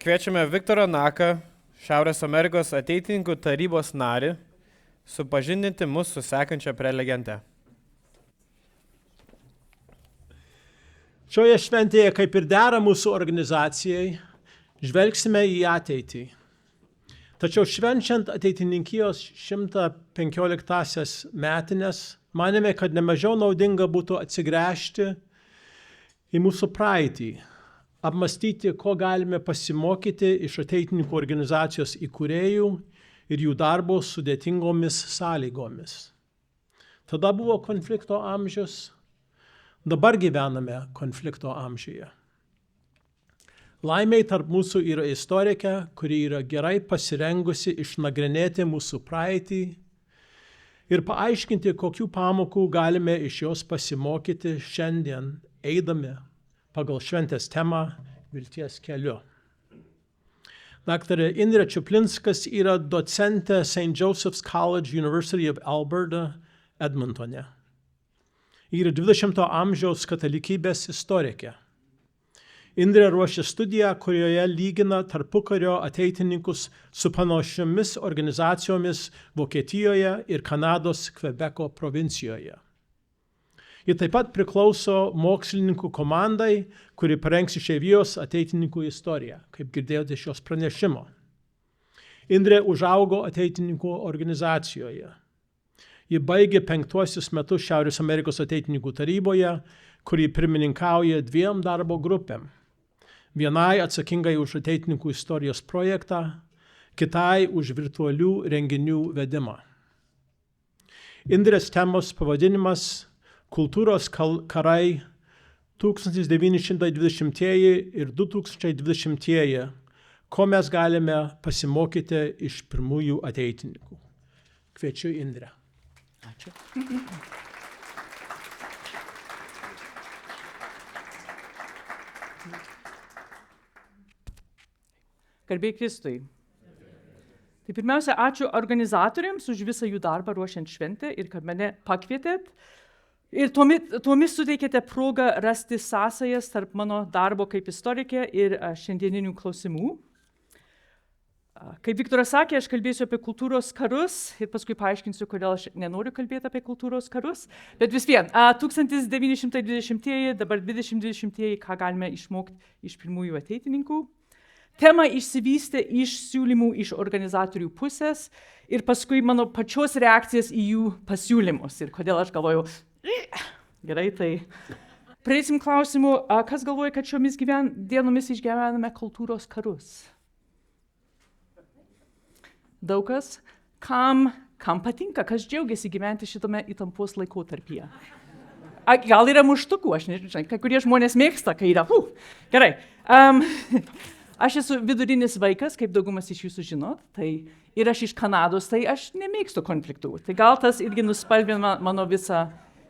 Kviečiame Viktorą Naką, Šiaurės Amerikos ateitininkų tarybos narį, supažindinti mus su sekančia prelegente. Šioje šventėje, kaip ir dera mūsų organizacijai, žvelgsime į ateitį. Tačiau švenčiant ateitininkijos 115-asias metinės, manėme, kad nemažiau naudinga būtų atsigręžti į mūsų praeitį, apmastyti, ko galime pasimokyti iš ateitininkų organizacijos įkūrėjų ir jų darbo sudėtingomis sąlygomis. Tada buvo konflikto amžius, dabar gyvename konflikto amžiuje. Laimiai tarp mūsų yra istorikė, kuri yra gerai pasirengusi išnagrinėti mūsų praeitį ir paaiškinti, kokių pamokų galime iš jos pasimokyti šiandien, eidami pagal šventės temą Vilties keliu. Daktarė Indrė Čiuplinskas yra docentė St. Joseph's College, University of Alberta, Edmontone. Yra 20-ojo amžiaus katalikybės istorikė. Indrė ruošia studiją, kurioje lygina tarpukario ateitininkus su panašiomis organizacijomis Vokietijoje ir Kanados Kvebeko provincijoje. Ji taip pat priklauso mokslininkų komandai, kuri parengs išeivijos ateitininkų istoriją, kaip girdėjote iš jos pranešimo. Indrė užaugo ateitininkų organizacijoje. Ji baigė 5 metus Šiaurės Amerikos ateitininkų taryboje, kuri pirmininkauja 2 darbo grupėm. Vienai atsakingai už ateitininkų istorijos projektą, kitai už virtualių renginių vedimą. Indrės temos pavadinimas Kultūros karai 1920-ieji ir 2020-ieji, ko mes galime pasimokyti iš pirmųjų ateitininkų. Kviečiu Indrę. Ačiū. Garbė Kristui. Tai pirmiausia, ačiū organizatoriams už visą jų darbą ruošiant šventę ir kad mane pakvietėt. Ir tuomis suteikėte progą rasti sąsajas tarp mano darbo kaip istorikė ir šiandieninių klausimų. Kaip Viktoras sakė, aš kalbėsiu apie kultūros karus ir paskui paaiškinsiu, kodėl aš nenoriu kalbėti apie kultūros karus. Bet vis vien, 1920-ieji, dabar 2020-ieji, ką galime išmokti iš pirmųjų ateitininkų. Tema išsivystė iš siūlymų iš organizatorių pusės ir paskui mano pačios reakcijas į jų pasiūlymus. Ir kodėl aš galvojau, gerai, tai prieisim klausimų, kas galvoja, kad šiomis dienomis išgyvename kultūros karus? Daug kas, kam patinka, kas džiaugiasi gyventi šitame įtampos laikotarpyje? Gal yra muštukų, aš nežinau, kai kurie žmonės mėgsta, kai yra, gerai. Aš esu vidurinis vaikas, kaip daugumas iš jūsų žinot, ir aš iš Kanados, tai aš nemėgstu konfliktų. Tai gal tas irgi nuspalvina mano visą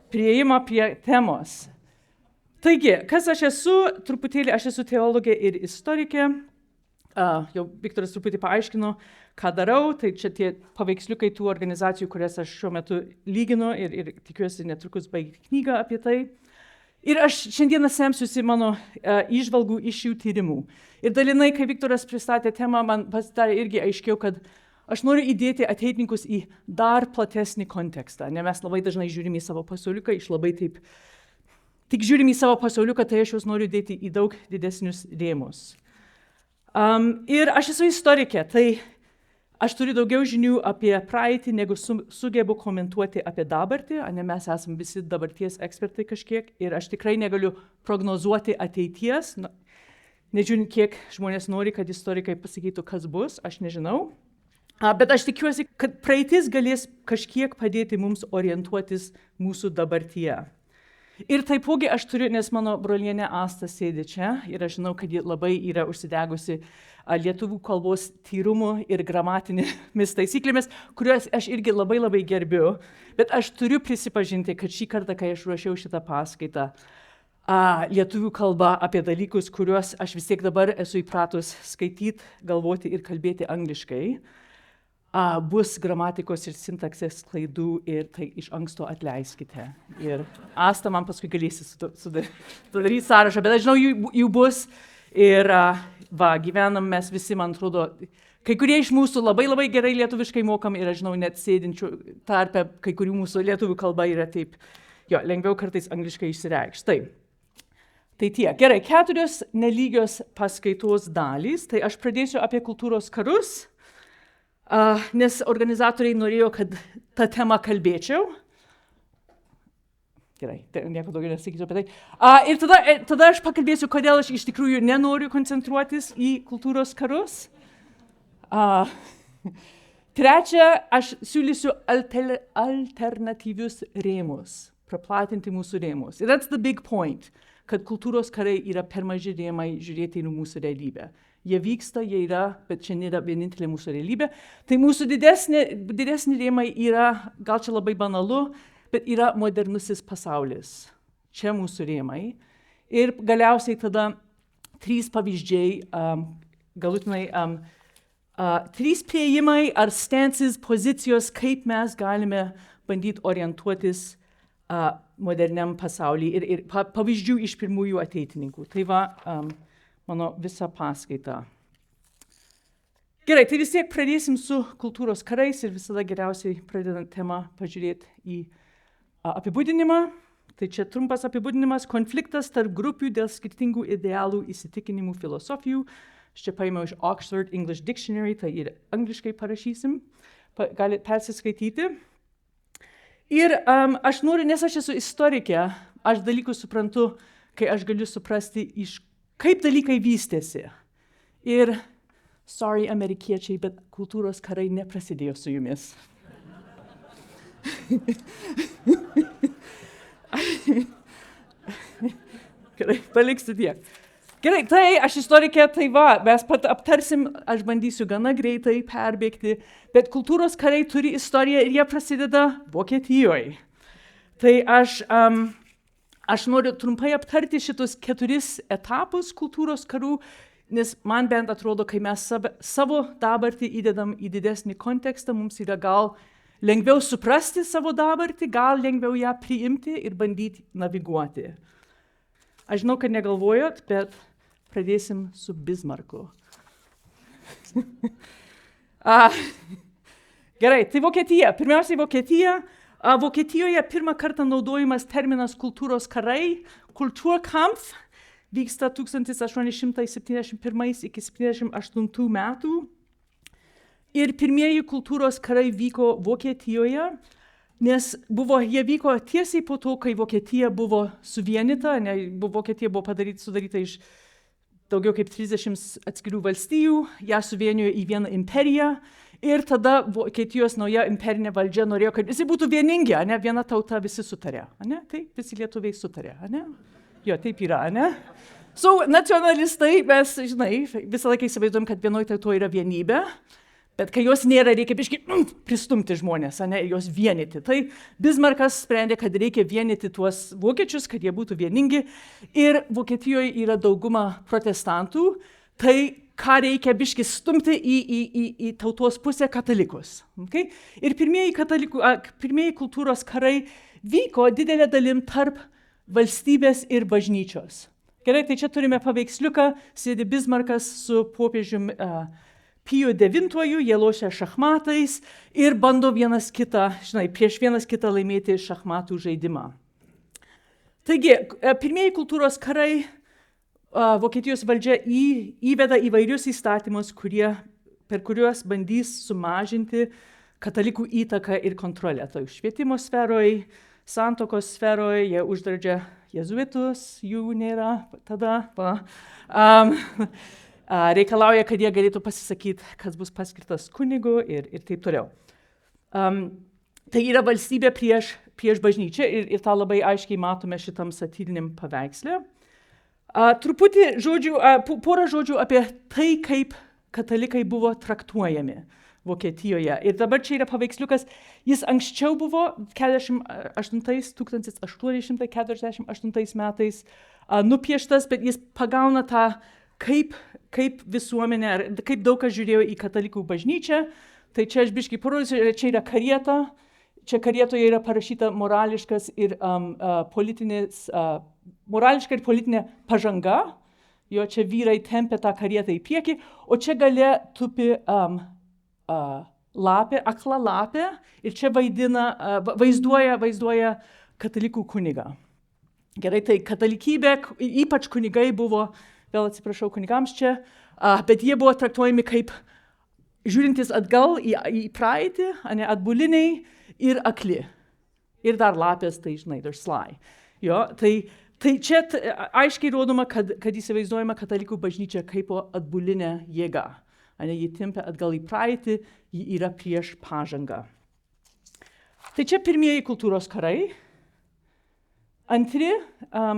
prieimą prie temos. Taigi, kas aš esu? Truputėlį aš esu teologė ir istorikė. Jau Viktoras truputį paaiškino, ką darau. Tai čia tie paveiksliukai tų organizacijų, kurias aš šiuo metu lyginu ir tikiuosi netrukus baigti knygą apie tai. Ir aš šiandieną semsiuosi mano įžvalgų iš jų tyrimų. Ir dalinai, kai Viktoras pristatė temą, man pasidarė irgi aiškiau, kad aš noriu įdėti ateitininkus į dar platesnį kontekstą. Ne mes labai dažnai žiūrim į savo pasauliuką, tik žiūrim į savo pasauliuką, tai aš juos noriu dėti į daug didesnius rėmus. Ir aš esu istorikė, tai aš turiu daugiau žinių apie praeitį, negu sugebu komentuoti apie dabartį, ne mes esame visi dabarties ekspertai kažkiek, ir aš tikrai negaliu prognozuoti ateities, nežiūrint, kiek žmonės nori, kad istorikai pasakytų, kas bus, aš nežinau. Bet aš tikiuosi, kad praeitis galės kažkiek padėti mums orientuotis mūsų dabartyje. Ir taipogi aš turiu, nes mano brolienė Asta sėdi čia ir aš žinau, kad ji labai yra užsidegusi lietuvių kalbos tyrumu ir gramatinėmis taisyklėmis, kuriuos aš irgi labai labai gerbiu. Bet aš turiu prisipažinti, kad šį kartą, kai aš ruošiau šitą paskaitą, lietuvių kalba apie dalykus, kuriuos aš vis tiek dabar esu įpratus skaityti, galvoti ir kalbėti angliškai, bus gramatikos ir sintaksės klaidų ir tai iš anksto atleiskite. Ir Asta man paskui galėsi sudaryti sąrašą, bet aš žinau, jų bus Ir gyvenam mes visi, man atrodo, kai kurie iš mūsų labai labai gerai lietuviškai mokam ir aš žinau, net sėdinčių tarpe, kai kurių mūsų lietuvių kalba yra taip, lengviau kartais angliškai išsireikšti. Tai tiek. Gerai, 4 nelygios paskaitos dalys. Tai aš pradėsiu apie kultūros karus, nes organizatoriai norėjo, kad tą temą kalbėčiau. Gerai, nieko daugiau nesakysiu apie tai. Ir tada aš pakalbėsiu, kodėl aš iš tikrųjų nenoriu koncentruotis į kultūros karus. Trečia, aš siūlysiu alternatyvius rėmus, praplatinti mūsų rėmus. And that's the big point, kad kultūros karai yra per maži rėmai žiūrėti į mūsų realybę. Jie vyksta, jie yra, bet čia nėra vienintelė mūsų realybė. Tai mūsų didesni rėmai yra, gal čia labai banalu, bet yra modernusis pasaulis. Čia mūsų rėmai. Ir galiausiai tada 3 pavyzdžiai, galutinai 3 priėjimai ar stances, pozicijos, kaip mes galime bandyti orientuotis moderniam pasaulyje ir pavyzdžių iš pirmųjų ateitininkų. Tai va mano visa paskaita. Gerai, tai vis tiek pradėsim su kultūros karais ir visada geriausiai pradedant temą pažiūrėti į apibūdinimą. Tai čia trumpas apibūdinimas: konfliktas tarp grupių dėl skirtingų idealų, įsitikinimų, filosofijų. Aš čia paėmiau iš Oxford English Dictionary, tai ir angliškai parašysim. Galite persiskaityti. Ir aš noriu, nes aš esu istorikė, aš dalykus suprantu, kai aš galiu suprasti, kaip dalykai vystėsi. Ir, sorry, amerikiečiai, bet kultūros karai neprasidėjo su jumis. Gerai, paliksiu tiek. Gerai, tai aš istorikė, tai va, mes pat aptarsim, aš bandysiu gana greitai perbėgti, bet kultūros karai turi istoriją ir jie prasideda Vokietijoje. Tai aš noriu trumpai aptarti šitus 4 etapus kultūros karų, nes man bent atrodo, kai mes savo dabartį įdedam į didesnį kontekstą, mums yra gal lengviau suprasti savo dabartį, gal lengviau ją priimti ir bandyti naviguoti. Aš žinau, kad negalvojot, bet pradėsim su Bismarcku. Gerai, tai Vokietija. Pirmiausiai Vokietija. Vokietijoje pirmą kartą naudojamas terminas kultūros karai, Kulturkampf, vyksta 1871 iki 78 metų. Ir pirmieji kultūros karai vyko Vokietijoje, nes jie vyko tiesiai po to, kai Vokietija buvo suvienyta, Vokietija buvo sudaryta iš daugiau kaip 30 atskirų valstijų, ją suvienijo į vieną imperiją ir tada Vokietijos nauja imperinė valdžia norėjo, kad visi būtų vieningi, viena tauta, visi sutarė. Taip, visi lietuviai sutarė. Jo, taip yra, nacionalistai, mes, visą laiką įsivaizduojam, kad vienoje tautoje yra vienybė, bet kai jos nėra, reikia biškį pristumti žmonės, jos vienyti. Tai Bismarckas sprendė, kad reikia vienyti tuos vokiečius, kad jie būtų vieningi. Ir Vokietijoje yra dauguma protestantų, tai ką reikia biškį stumti į tautos pusę katalikus. Okay? Ir pirmieji kultūros karai vyko didelė dalim tarp valstybės ir bažnyčios. Gerai, tai čia turime paveiksliuką, sėdi Bismarckas su popiežiumi Piju IX, jie lošia šachmatais ir bando prieš vienas kitą laimėti šachmatų žaidimą. Taigi, pirmieji kultūros karai Vokietijos valdžia įveda įvairius įstatymus, per kuriuos bandys sumažinti katalikų įtaką ir kontrolę. Tai švietimo sferoje, santuokos sferoje, jie uždraudžia jezuitus, jų nėra tada. Reikalauja, kad jie galėtų pasisakyti, kas bus paskirtas kunigu ir taip toliau. Tai yra valstybė prieš bažnyčią ir tą labai aiškiai matome šitam satyriniam paveiksle. Porą žodžių apie tai, kaip katalikai buvo traktuojami Vokietijoje. Ir dabar čia yra paveiksliukas, jis anksčiau buvo 1848 metais nupieštas, bet jis pagauna tą, kaip visuomenė, kaip daug kas žiūrėjo į katalikų bažnyčią. Tai čia aš biškį parodysiu, čia yra karieta, čia karietoje yra parašyta morališka ir politinė pažanga. jo čia vyrai tempia tą karietą į priekį, o čia gale tupi lapė, akla lapė ir čia vaizduoja katalikų kunigą. Gerai, tai katalikybė, ypač kunigai buvo, vėl atsiprašau kunigams čia, bet jie buvo traktuojami kaip žiūrintis atgal į praeitį, atbuliniai ir akli. Ir dar lapės, tai žinai, dar slai. Jo, tai čia aiškiai rodoma, kad įsivaizduojama katalikų bažnyčia kaip atbulinė jėga. Ji tempia atgal į praeitį, ji yra prieš pažangą. Tai čia pirmieji kultūros karai. Antri,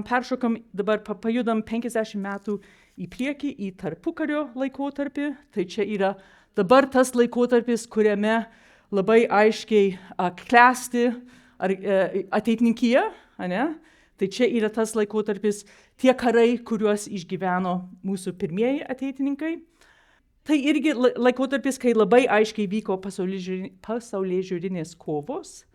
peršokam, dabar pajudam 50 metų į priekį, į tarpukario laikotarpį. Tai čia yra dabar tas laikotarpis, kuriame labai aiškiai klesti ateitininkija. Tai čia yra tas laikotarpis, tie karai, kuriuos išgyveno mūsų pirmieji ateitininkai. Tai irgi laikotarpis, kai labai aiškiai vyko pasaulėžiūrinės kovos.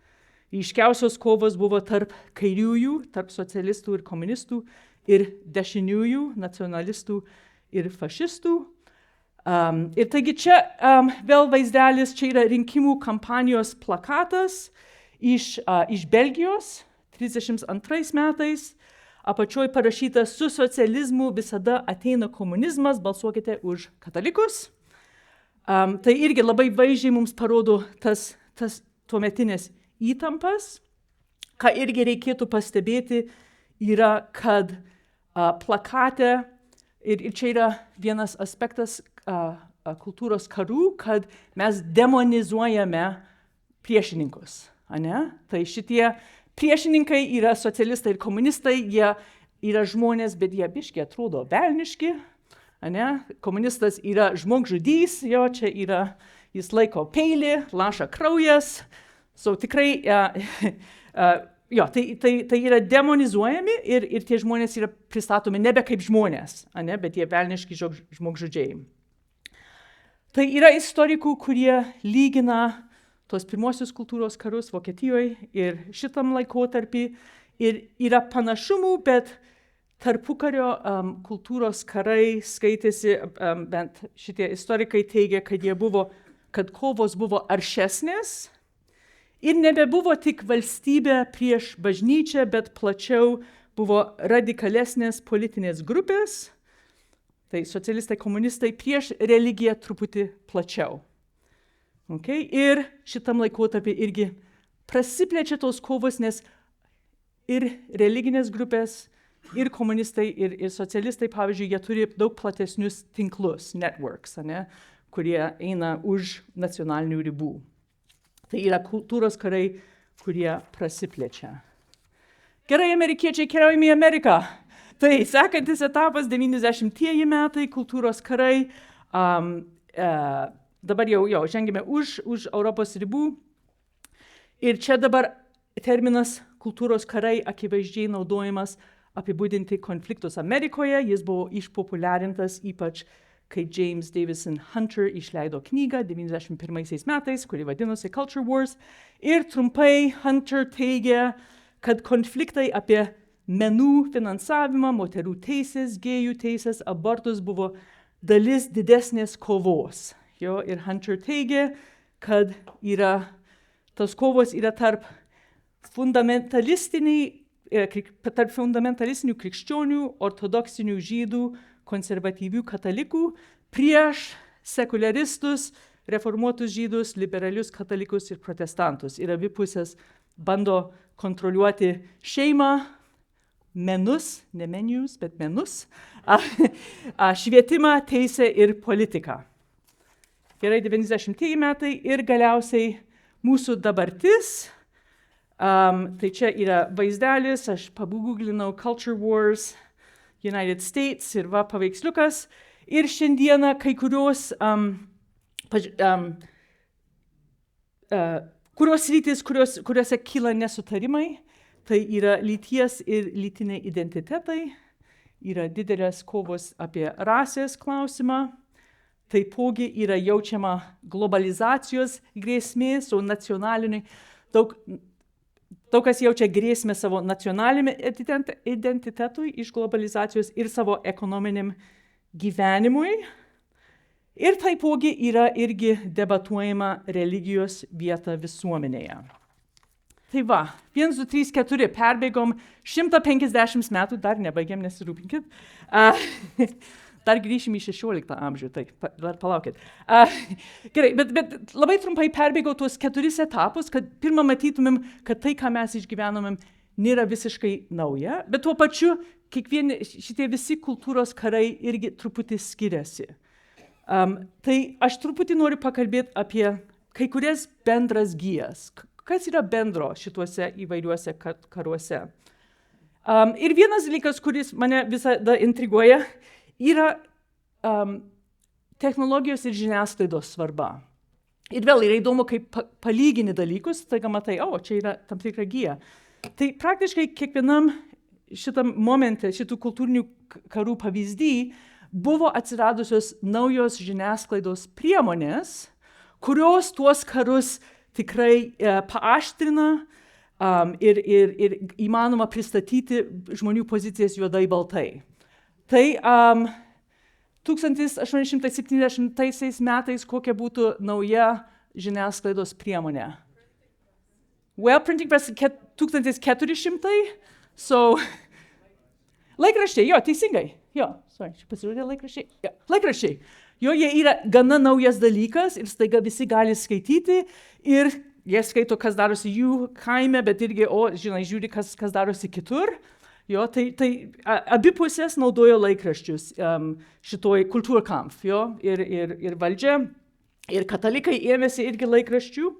Ryškiausios kovos buvo tarp kairiųjų, tarp socialistų ir komunistų, ir dešiniųjų, nacionalistų ir fašistų. Ir taigi čia vėl vaizdelis, čia yra rinkimų kampanijos plakatas iš Belgijos 32 metais. Apačioj parašyta, su socializmu visada ateina komunizmas, balsuokite už katalikus. Tai irgi labai vaizdžiai mums parodo tas tuometinės įtampas. Ką irgi reikėtų pastebėti, yra, kad plakate, ir čia yra vienas aspektas kultūros karų, kad mes demonizuojame priešininkus. Tai šitie priešininkai yra socialistai ir komunistai, jie yra žmonės, bet jie biški atrodo velniški. Komunistas yra žmogžudys, jo čia yra, jis laiko peilį, laša kraujas. Tikrai, tai yra demonizuojami ir tie žmonės yra pristatomi nebe kaip žmonės, bet jie velniški žmogžudžiai. Tai yra istorikų, kurie lygina tos pirmosius kultūros karus Vokietijoje ir šitam laikotarpį. Ir yra panašumų, bet tarpukario kultūros karai skaitėsi, bent šitie istorikai teigia, kad kovos buvo aršesnės. Ir nebebuvo tik valstybė prieš bažnyčią, bet plačiau buvo radikalesnės politinės grupės. Tai socialistai, komunistai prieš religiją truputį plačiau. Ir šitam laikotarpį irgi prasiplečia tos kovos, nes ir religinės grupės, ir komunistai, ir socialistai, pavyzdžiui, jie turi daug platesnius tinklus, networks, kurie eina už nacionalinių ribų. Tai yra kultūros karai, kurie prasiplečia. Gerai, amerikiečiai keliaujame į Ameriką. Tai sekantis etapas, 90-tieji metai, kultūros karai. Dabar jau žengėme už Europos ribų. Ir čia dabar terminas kultūros karai akivaizdžiai naudojamas apibūdinti konfliktus Amerikoje. Jis buvo išpopuliarintas ypač kai James Davison Hunter išleido knygą 91 metais, kuri vadinosi Culture Wars. Ir trumpai Hunter teigia, kad konfliktai apie menų finansavimą, moterų teisės, gėjų teisės, abortus buvo dalis didesnės kovos. Ir Hunter teigia, kad tos kovos yra tarp fundamentalistinių krikščionių, ortodoksinių žydų, konservatyvių katalikų prieš sekuliaristus, reformuotus žydus, liberalius katalikus ir protestantus. Ir abi pusės bando kontroliuoti šeimą, menus, ne menus, bet menus, švietimą, teisę ir politiką. Gerai, 90-tieji metai ir galiausiai mūsų dabartis. Tai čia yra vaizdelis, aš paguglinau Culture Wars, United States ir va paveiksliukas. Ir šiandieną kai kurios sritys, kuriuose kyla nesutarimai, tai yra lyties ir lytiniai identitetai, yra didelės kovos apie rasės klausimą, taipogi yra jaučiama globalizacijos grėsmė, nacionaliniai, daug kas jaučia grėsmę savo nacionaliniam identitetui iš globalizacijos ir savo ekonominiam gyvenimui. Ir taipogi yra irgi debatuojama religijos vieta visuomenėje. Tai va, 1, 2, 3, 4, perbėgom 150 metų, dar nebaigėm, nesirūpinkit. Dar grįšim į 16 amžių, tai dar palaukit. Gerai, bet labai trumpai perbėgau tuos 4 etapus, kad pirmą matytumėm, kad tai, ką mes išgyvenomėm, nėra visiškai nauja, bet tuo pačiu kiekvieni šitie visi kultūros karai irgi truputį skiriasi. Tai aš truputį noriu pakalbėti apie kai kurias bendras gijas. Kas yra bendro šituose įvairiuose karuose? Ir vienas dalykas, kuris mane visada intriguoja, yra technologijos ir žiniasklaidos svarba. Ir vėl yra įdomu, kaip palygini dalykus, taigi matai, čia yra tam tikra gija. Tai praktiškai kiekvienam šitam momente, šitų kultūrinių karų pavyzdį, buvo atsiradusios naujos žiniasklaidos priemonės, kurios tuos karus tikrai paaštrina ir įmanoma pristatyti žmonių pozicijas juodai baltai. Tai 1870 metais kokia būtų nauja žiniasklaidos priemonė? Well, printing press 1400, so laikraščiai, jo, teisingai, jo, čia pasirodė laikraščiai, jo, laikraščiai. Jo, jie yra gana naujas dalykas ir staiga visi gali skaityti ir jie skaito, kas darosi jų kaime, bet irgi, žiūri, kas darosi kitur. Jo, tai abi pusės naudojo laikraščius šitoj Kulturkampf, jo, ir valdžia, ir katalikai ėmėsi irgi laikraščių.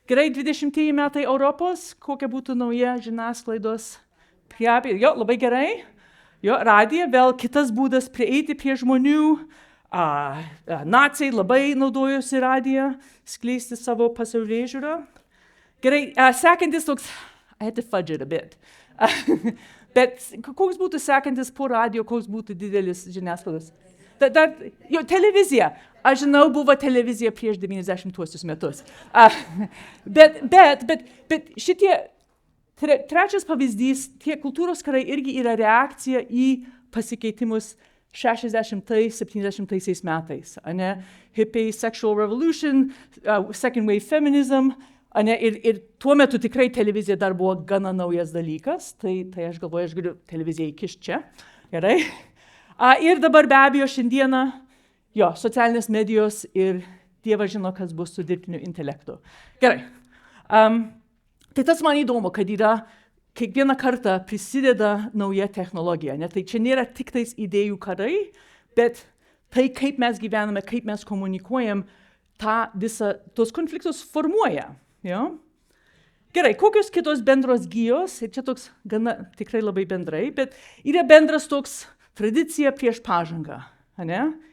Gerai, 20 metai Europos, kokia būtų nauja žiniasklaidos priebė. Jo, labai gerai. Jo, radija, vėl kitas būdas prieiti prie žmonių. Naciai labai naudojosi radiją, skleisti savo pasaulėžiūrą. Gerai, sekantis toks, I had to fudge it a bit. Bet koks būtų sekantis po radijo, koks būtų didelis žiniasklaidos? Jo, televizija. Aš žinau, buvo televizija prieš 90-uosius metus. Bet šitie, trečias pavyzdys, tie kultūros karai irgi yra reakcija į pasikeitimus 60-70 metais. Hippie, sexual revolution, second wave feminism. Ir tuo metu tikrai televizija dar buvo gana naujas dalykas, tai aš galvoju, aš galiu televiziją įkišti čia. Gerai. Ir dabar be abejo šiandieną, jo, socialinės medijos ir Dievas žino, kas bus su dirbtiniu intelektu. Gerai. Tai tas man įdomu, kad yra kiekvieną kartą prisideda nauja technologija. Tai čia nėra tik tais idėjų karai, bet tai, kaip mes gyvename, kaip mes komunikuojam, tos konfliktus formuoja. Jo? Gerai, kokios kitos bendros gijos, ir čia toks gana tikrai labai bendrai, bet yra bendras toks tradicija prieš pažangą,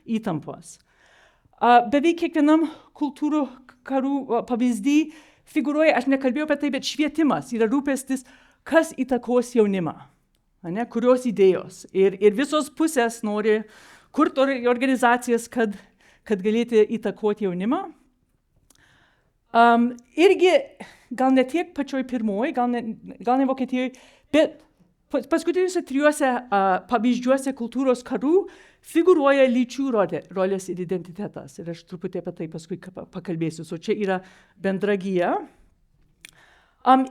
įtampos. Beveik kiekvienam kultūrų karų pavyzdį figūruoja, aš nekalbėjau apie tai, bet švietimas yra rūpestis, kas įtakos jaunimą, kurios idėjos. Ir visos pusės nori kurti organizacijas, kad galėtų įtakoti jaunimą. Irgi gal ne tiek pačioj pirmoj, gal ne Vokietijoje, bet paskutiniuose 3 pavyzdžiuose kultūros karų figūruoja lyčių rolės ir identitetas. Ir aš truputį apie tai paskui pakalbėsiu. So čia yra bendra gija.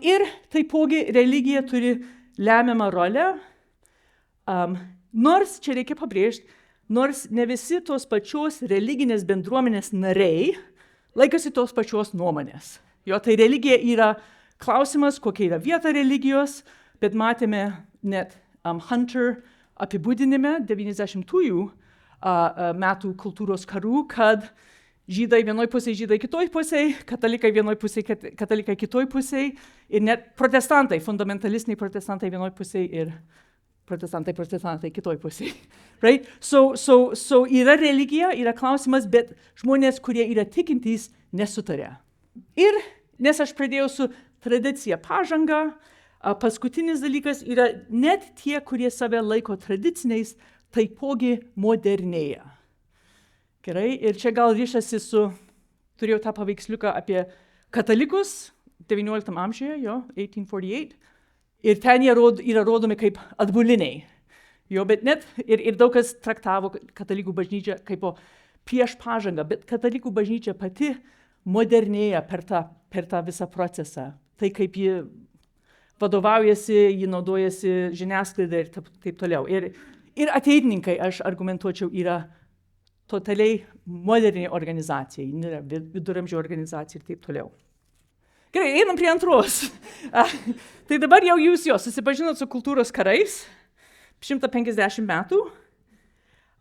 Ir taipogi religija turi lemiamą rolę. Nors, čia reikia pabrėžti, nors ne visi tos pačios religinės bendruomenės nariai laikosi tos pačios nuomonės. Jo, tai religija yra klausimas, kokia yra vieta religijos, bet matėme net Hunter apibūdinime 90-ųjų metų kultūros karų, kad žydai vienoj pusėje, žydai kitoj pusėje, katalikai vienoj pusėje, katalikai kitoj pusėje ir net protestantai, fundamentalistiniai protestantai vienoj pusėje ir protestantai kitoj pusėje. Right? So yra religija, yra klausimas, bet žmonės, kurie yra tikintys, nesutarė. Ir nes aš pradėjau su tradicija pažanga, paskutinis dalykas yra net tie, kurie save laiko tradiciniais, taipogi modernėja. Gerai, ir čia gal ryšasi turėjau tą paveiksliuką apie katalikus, XIX amžiuje, jo, 1848. Ir ten jie yra rodomi kaip atbuliniai. Jo, bet net ir daug kas traktavo katalikų bažnyčią kaip prieš pažangą, bet katalikų bažnyčia pati modernėja per tą visą procesą. Tai kaip ji vadovaujasi, ji naudojasi žiniasklaida ir taip toliau. Ir ateitininkai, aš argumentuočiau, yra totaliai moderni organizacija, nėra viduramžių organizacija ir taip toliau. Gerai, einam prie antros. Tai dabar jau jūs susipažinot su kultūros karais, 150 metų.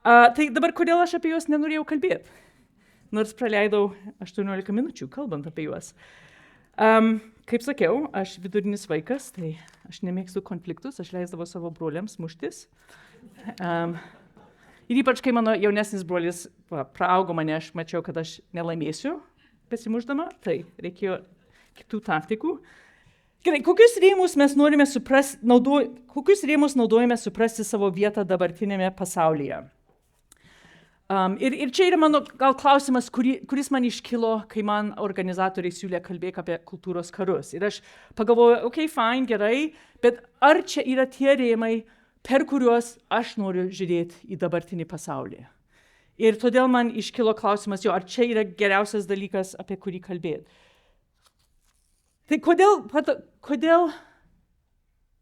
Tai dabar kodėl aš apie juos nenorėjau kalbėti, nors praleidau 18 minučių kalbant apie juos. Kaip sakiau, aš vidurinis vaikas, tai aš nemėgstu konfliktus, aš leisdavau savo broliams muštis. Ir ypač, kai mano jaunesnis brolis praaugo mane, aš mačiau, kad aš nelaimėsiu besimušdama, tai reikėjo kitų taktikų. Gerai, kokius rėmus mes norime suprasti, kokius rėmus naudojame suprasti savo vietą dabartinėme pasaulyje? Ir čia yra mano gal klausimas, kuris man iškilo, kai man organizatoriai siūlė kalbėti apie kultūros karus. Ir aš pagalvojau, fine, gerai, bet ar čia yra tie rėmai, per kuriuos aš noriu žiūrėti į dabartinį pasaulį? Ir todėl man iškilo klausimas, ar čia yra geriausias dalykas, apie kurį kalbėti. Tai kodėl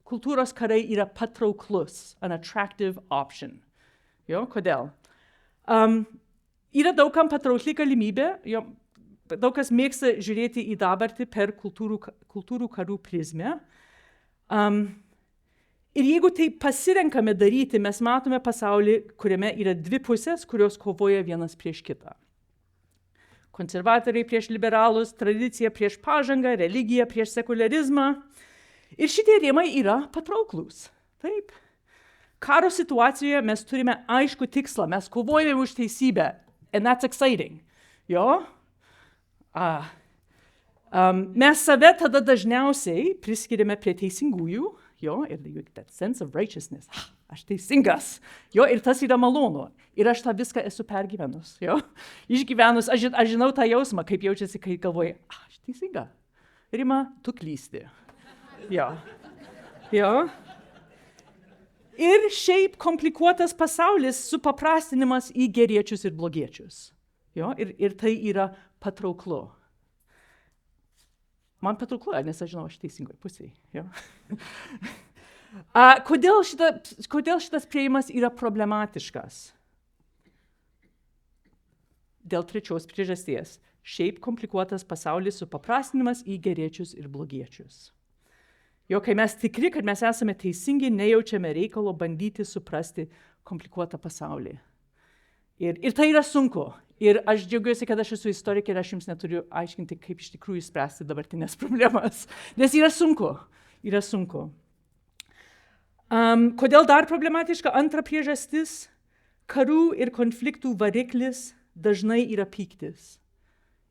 kultūros karai yra patrauklus, an attractive option? Kodėl? Yra daugam patraukli galimybė, daug kas mėgsta žiūrėti į dabartį per kultūrų karų prizmę. Ir jeigu tai pasirenkame daryti, mes matome pasaulį, kuriame yra dvi pusės, kurios kovoja vienas prieš kitą. Konservatoriai prieš liberalus, tradicija prieš pažangą, religija prieš sekularizmą. Ir šitie rėmai yra patrauklūs. Taip. Karo situacijoje mes turime aišku tikslą, mes kovojame už teisybę. And that's exciting. Mes save tada dažniausiai priskiriame prie teisingųjų, ir that sense of righteousness. Aš teisingas. Ir tas yra malonu. Ir aš tą viską esu pergyvenus. Išgyvenus, aš žinau tą jausmą, kaip jaučiasi, kai galvoji, aš teisinga. Rima, tu klysti. Ir šiaip komplikuotas pasaulis supaprastinimas į geriečius ir blogiečius. Ir tai yra patrauklu. Man patrauklu, nes aš žinau, aš teisingoj pusėje. Kodėl šitas priėjimas yra problematiškas? Dėl trečios priežasties. Šiaip komplikuotas pasaulis supaprastinimas į geriečius ir blogiečius. Kai mes tikri, kad mes esame teisingi, nejaučiame reikalo bandyti suprasti komplikuotą pasaulį. Ir tai yra sunku. Ir aš džiaugiuosi, kad aš esu istorikė ir aš jums neturiu aiškinti, kaip iš tikrųjų spręsti dabartinės problemas. Nes yra sunku. Kodėl dar problematiška? Antra priežastis. Karų ir konfliktų variklis dažnai yra pyktis.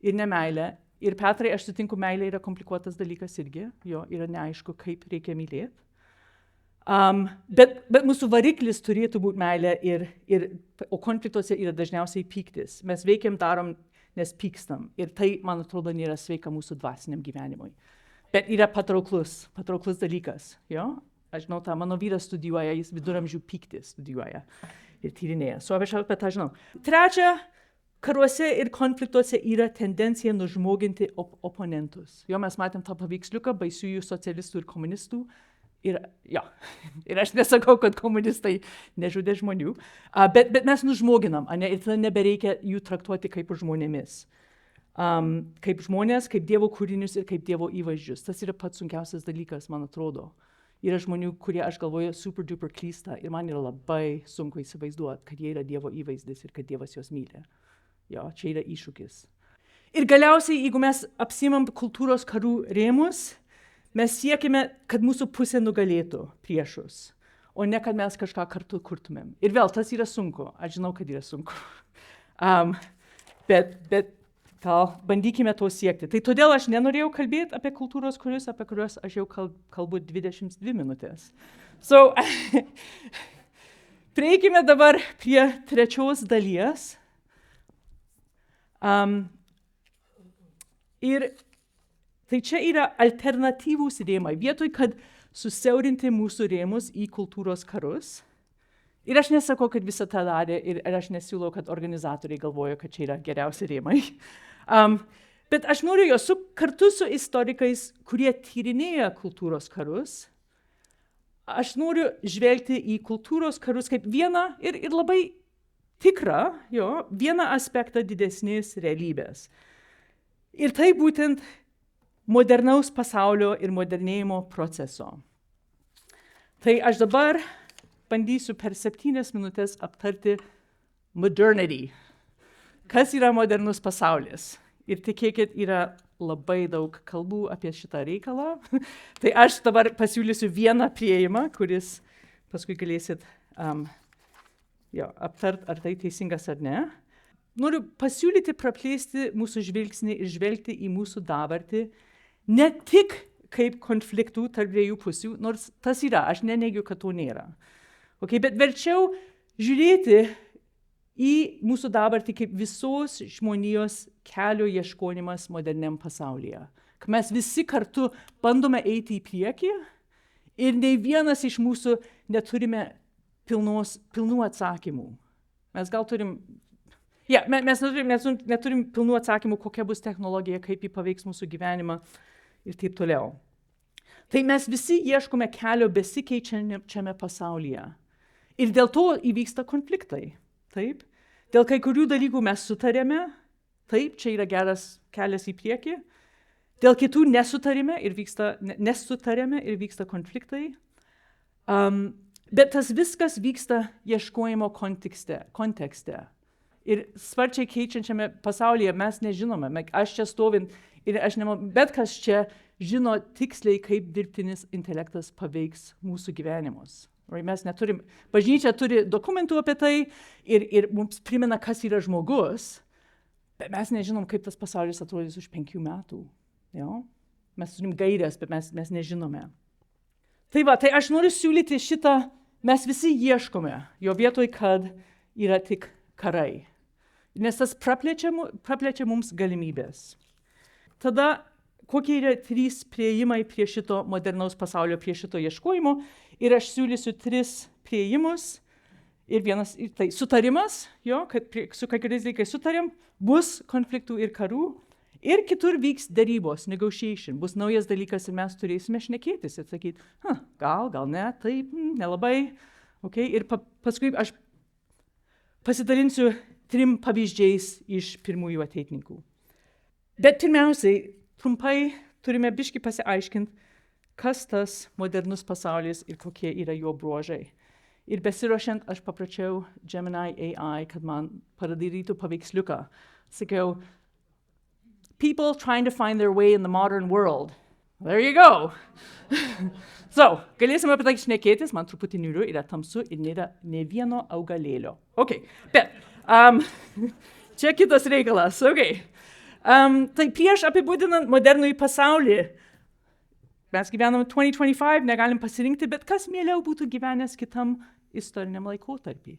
Ir nemeilė. Ir Petrai, aš sutinku, meilė yra komplikuotas dalykas irgi, yra neaišku, kaip reikia mylėti. Bet mūsų variklis turėtų būti meilė, o konfliktuose yra dažniausiai pyktis. Mes veikiam, darom, nes pykstam. Ir tai, man atrodo, nėra sveika mūsų dvasiniam gyvenimui. Bet yra patrauklus dalykas. Aš žinau, mano vyras studijuoja, jis viduramžių pyktį studijuoja ir tyrinėja. Aš apie tą žinau. Trečia, karuose ir konfliktuose yra tendencija nužmoginti oponentus. Mes matėm tą paveiksliuką baisiųjų socialistų ir komunistų. Ir aš nesakau, kad komunistai nežudė žmonių, bet mes nužmoginam, ir tada nebereikia jų traktuoti kaip žmonėmis. Kaip žmonės, kaip Dievo kūrinius ir kaip Dievo įvaizdžius. Tas yra pats sunkiausias dalykas, man atrodo. Yra žmonių, kurie, aš galvoju, super duper klysta ir man yra labai sunku įsivaizduoti, kad jie yra Dievo įvaizdis ir kad Dievas juos myli. Čia yra iššūkis. Ir galiausiai, jeigu mes apsimam kultūros karų rėmus, mes siekime, kad mūsų pusė nugalėtų priešus, o ne kad mes kažką kartu kurtumėm. Ir vėl, tas yra sunku. Aš žinau, kad yra sunku. Bet gal bandykime to siekti. Tai todėl aš nenorėjau kalbėti apie kultūros karus, apie kuriuos aš jau kalbu 22 minutės. Prieikime dabar prie trečios dalies. Ir Tai čia yra alternatyvūs rėmai, vietoj, kad susiaurinti mūsų rėmus į kultūros karus. Ir aš nesakau, kad visą tą darė ir aš nesiūlau, kad organizatoriai galvoja, kad čia yra geriausi rėmai. Bet aš noriu kartu su istorikais, kurie tyrinėja kultūros karus, aš noriu žvelgti į kultūros karus kaip vieną ir labai tikrą, vieną aspektą didesnės realybės. Ir tai būtent modernaus pasaulio ir modernėjimo proceso. Tai aš dabar bandysiu per 7 minutės aptarti modernity. Kas yra modernus pasaulis? Ir tikėkit, yra labai daug kalbų apie šitą reikalą. Tai aš dabar pasiūlysiu vieną priėjimą, kuris paskui galėsit aptart, ar tai teisingas ar ne. Noriu pasiūlyti praplėsti mūsų žvilgsnį ir žvelgti į mūsų dabartį ne tik kaip konfliktų tarp dviejų pusių, nors tas yra, aš neneigiu, kad to nėra. Okay, bet verčiau žiūrėti į mūsų dabartį kaip visos žmonijos kelio ieškonimas moderniam pasaulyje. Kad mes visi kartu bandome eiti į priekį ir nei vienas iš mūsų neturime pilnų atsakymų. Mes gal turim, mes neturim pilnų atsakymų, kokia bus technologija, kaip ji paveiks mūsų gyvenimą ir taip toliau. Tai mes visi ieškome kelio besikeičiančiame pasaulyje. Ir dėl to įvyksta konfliktai. Taip? Dėl kai kurių dalykų mes sutarėme, taip, čia yra geras kelias į priekį. Dėl kitų nesutarėme ir vyksta konfliktai. Bet tas viskas vyksta ieškojimo kontekste. Ir sparčiai keičiančiame pasaulyje mes nežinome. Aš čia stovint ir aš nemanau, bet kas čia žino tiksliai, kaip dirbtinis intelektas paveiks mūsų gyvenimus. Mes neturim, bažnyčia turi dokumentų apie tai ir mums primena, kas yra žmogus, bet mes nežinom, kaip tas pasaulis atrodys už 5 metų. Mes turim gairias, bet mes nežinome. Tai aš noriu siūlyti šitą, mes visi ieškome, jo vietoj, kad yra tik karai. Nes tas praplečia mums galimybės. Tada, kokie yra 3 priėjimai prie šito modernaus pasaulio, prie šito ieškojimo. Ir aš siūlysiu 3 priėjimus. Ir vienas, tai sutarimas, kad su kai kuriais dalykais sutarėm, bus konfliktų ir karų. Ir kitur vyks darybos, negotiation, bus naujas dalykas ir mes turėsime šnekėtis ir sakyti, gal ne, taip, nelabai. Okay? Ir paskui aš pasidalinsiu 3 pavyzdžiais iš pirmųjų ateitininkų. Bet pirmiausiai, trumpai turime biškį pasiaiškinti, kas tas modernus pasaulis ir kokie yra jo bruožai. Ir besiruošiant, aš paprašiau Gemini AI, kad man padarytų paveiksliuką. Sakiau, people trying to find their way in the modern world. There you go. So, galėsime apie tai šnekėtis, man truputį niūru, yra tamsu ir nėra ne vieno augalėlio. Okay, bet čia kitas reikalas. Okay. Tai prieš apibūdinant modernųjį pasaulį, mes gyvename 2025, negalim pasirinkti, bet kas mieliau būtų gyvenęs kitam istoriniam laikotarpį?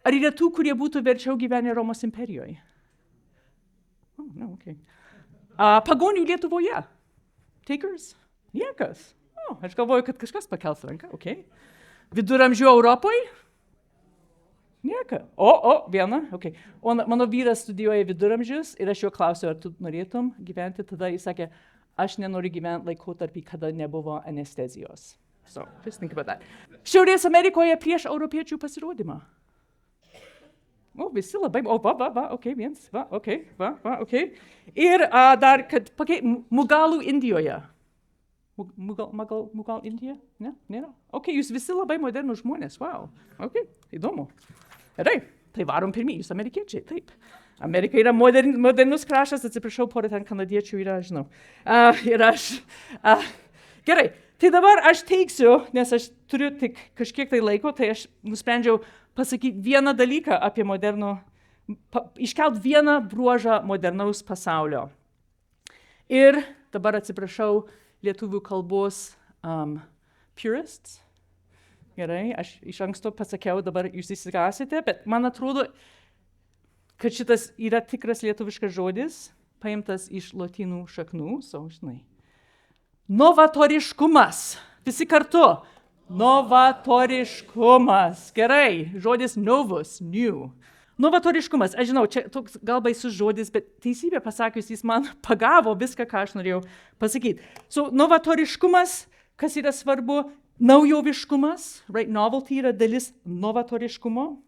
Ar yra tų, kurie būtų verčiau gyvenę Romos imperijoje? Okay. Pagonių Lietuvoje? Takers? Niekas. Aš galvoju, kad kažkas pakels ranką. Okay. Viduramžių Europoje? Nieka. Viena. Okay. O mano vyras studijuoja viduramžius ir aš jo klausiau, ar tu norėtum gyventi. Tada jis sakė, aš nenoriu gyventi laikotarpį, kada nebuvo anestezijos. So, just think about that. Šiaurės Amerikoje prieš europiečių pasirodymą. Visi labai, okay. Ir dar, kad Mugalų Indijoje. Mugal Indija? Ne? Nėra? Okay, jūs visi labai modernų žmonės, wow. Okay, įdomu. Gerai, tai varom pirmi, jūs amerikiečiai, taip. Amerika yra modernus kraštas, atsiprašau, porą ten kanadiečių yra, žinau. Gerai, tai dabar aš teiksiu, nes aš turiu tik kažkiek tai laiko, tai aš nusprendžiau pasakyti vieną dalyką apie iškelt vieną bruožą modernaus pasaulio. Ir dabar atsiprašau lietuvių kalbos purists. Gerai, aš iš anksto pasakiau, dabar jūs įsigasite, bet man atrodo, kad šitas yra tikras lietuviškas žodis, paimtas iš lotynų šaknų, žinai. Novatoriškumas. Visi kartu. Novatoriškumas. Gerai. Žodis novus, new. Novatoriškumas. Aš žinau, čia toks gal baisus žodis, bet teisybė pasakius, jis man pagavo viską, ką aš norėjau pasakyti. So, novatoriškumas, kas yra svarbu, naujoviškumas, right? Novelty yra dalis novatoriškumo.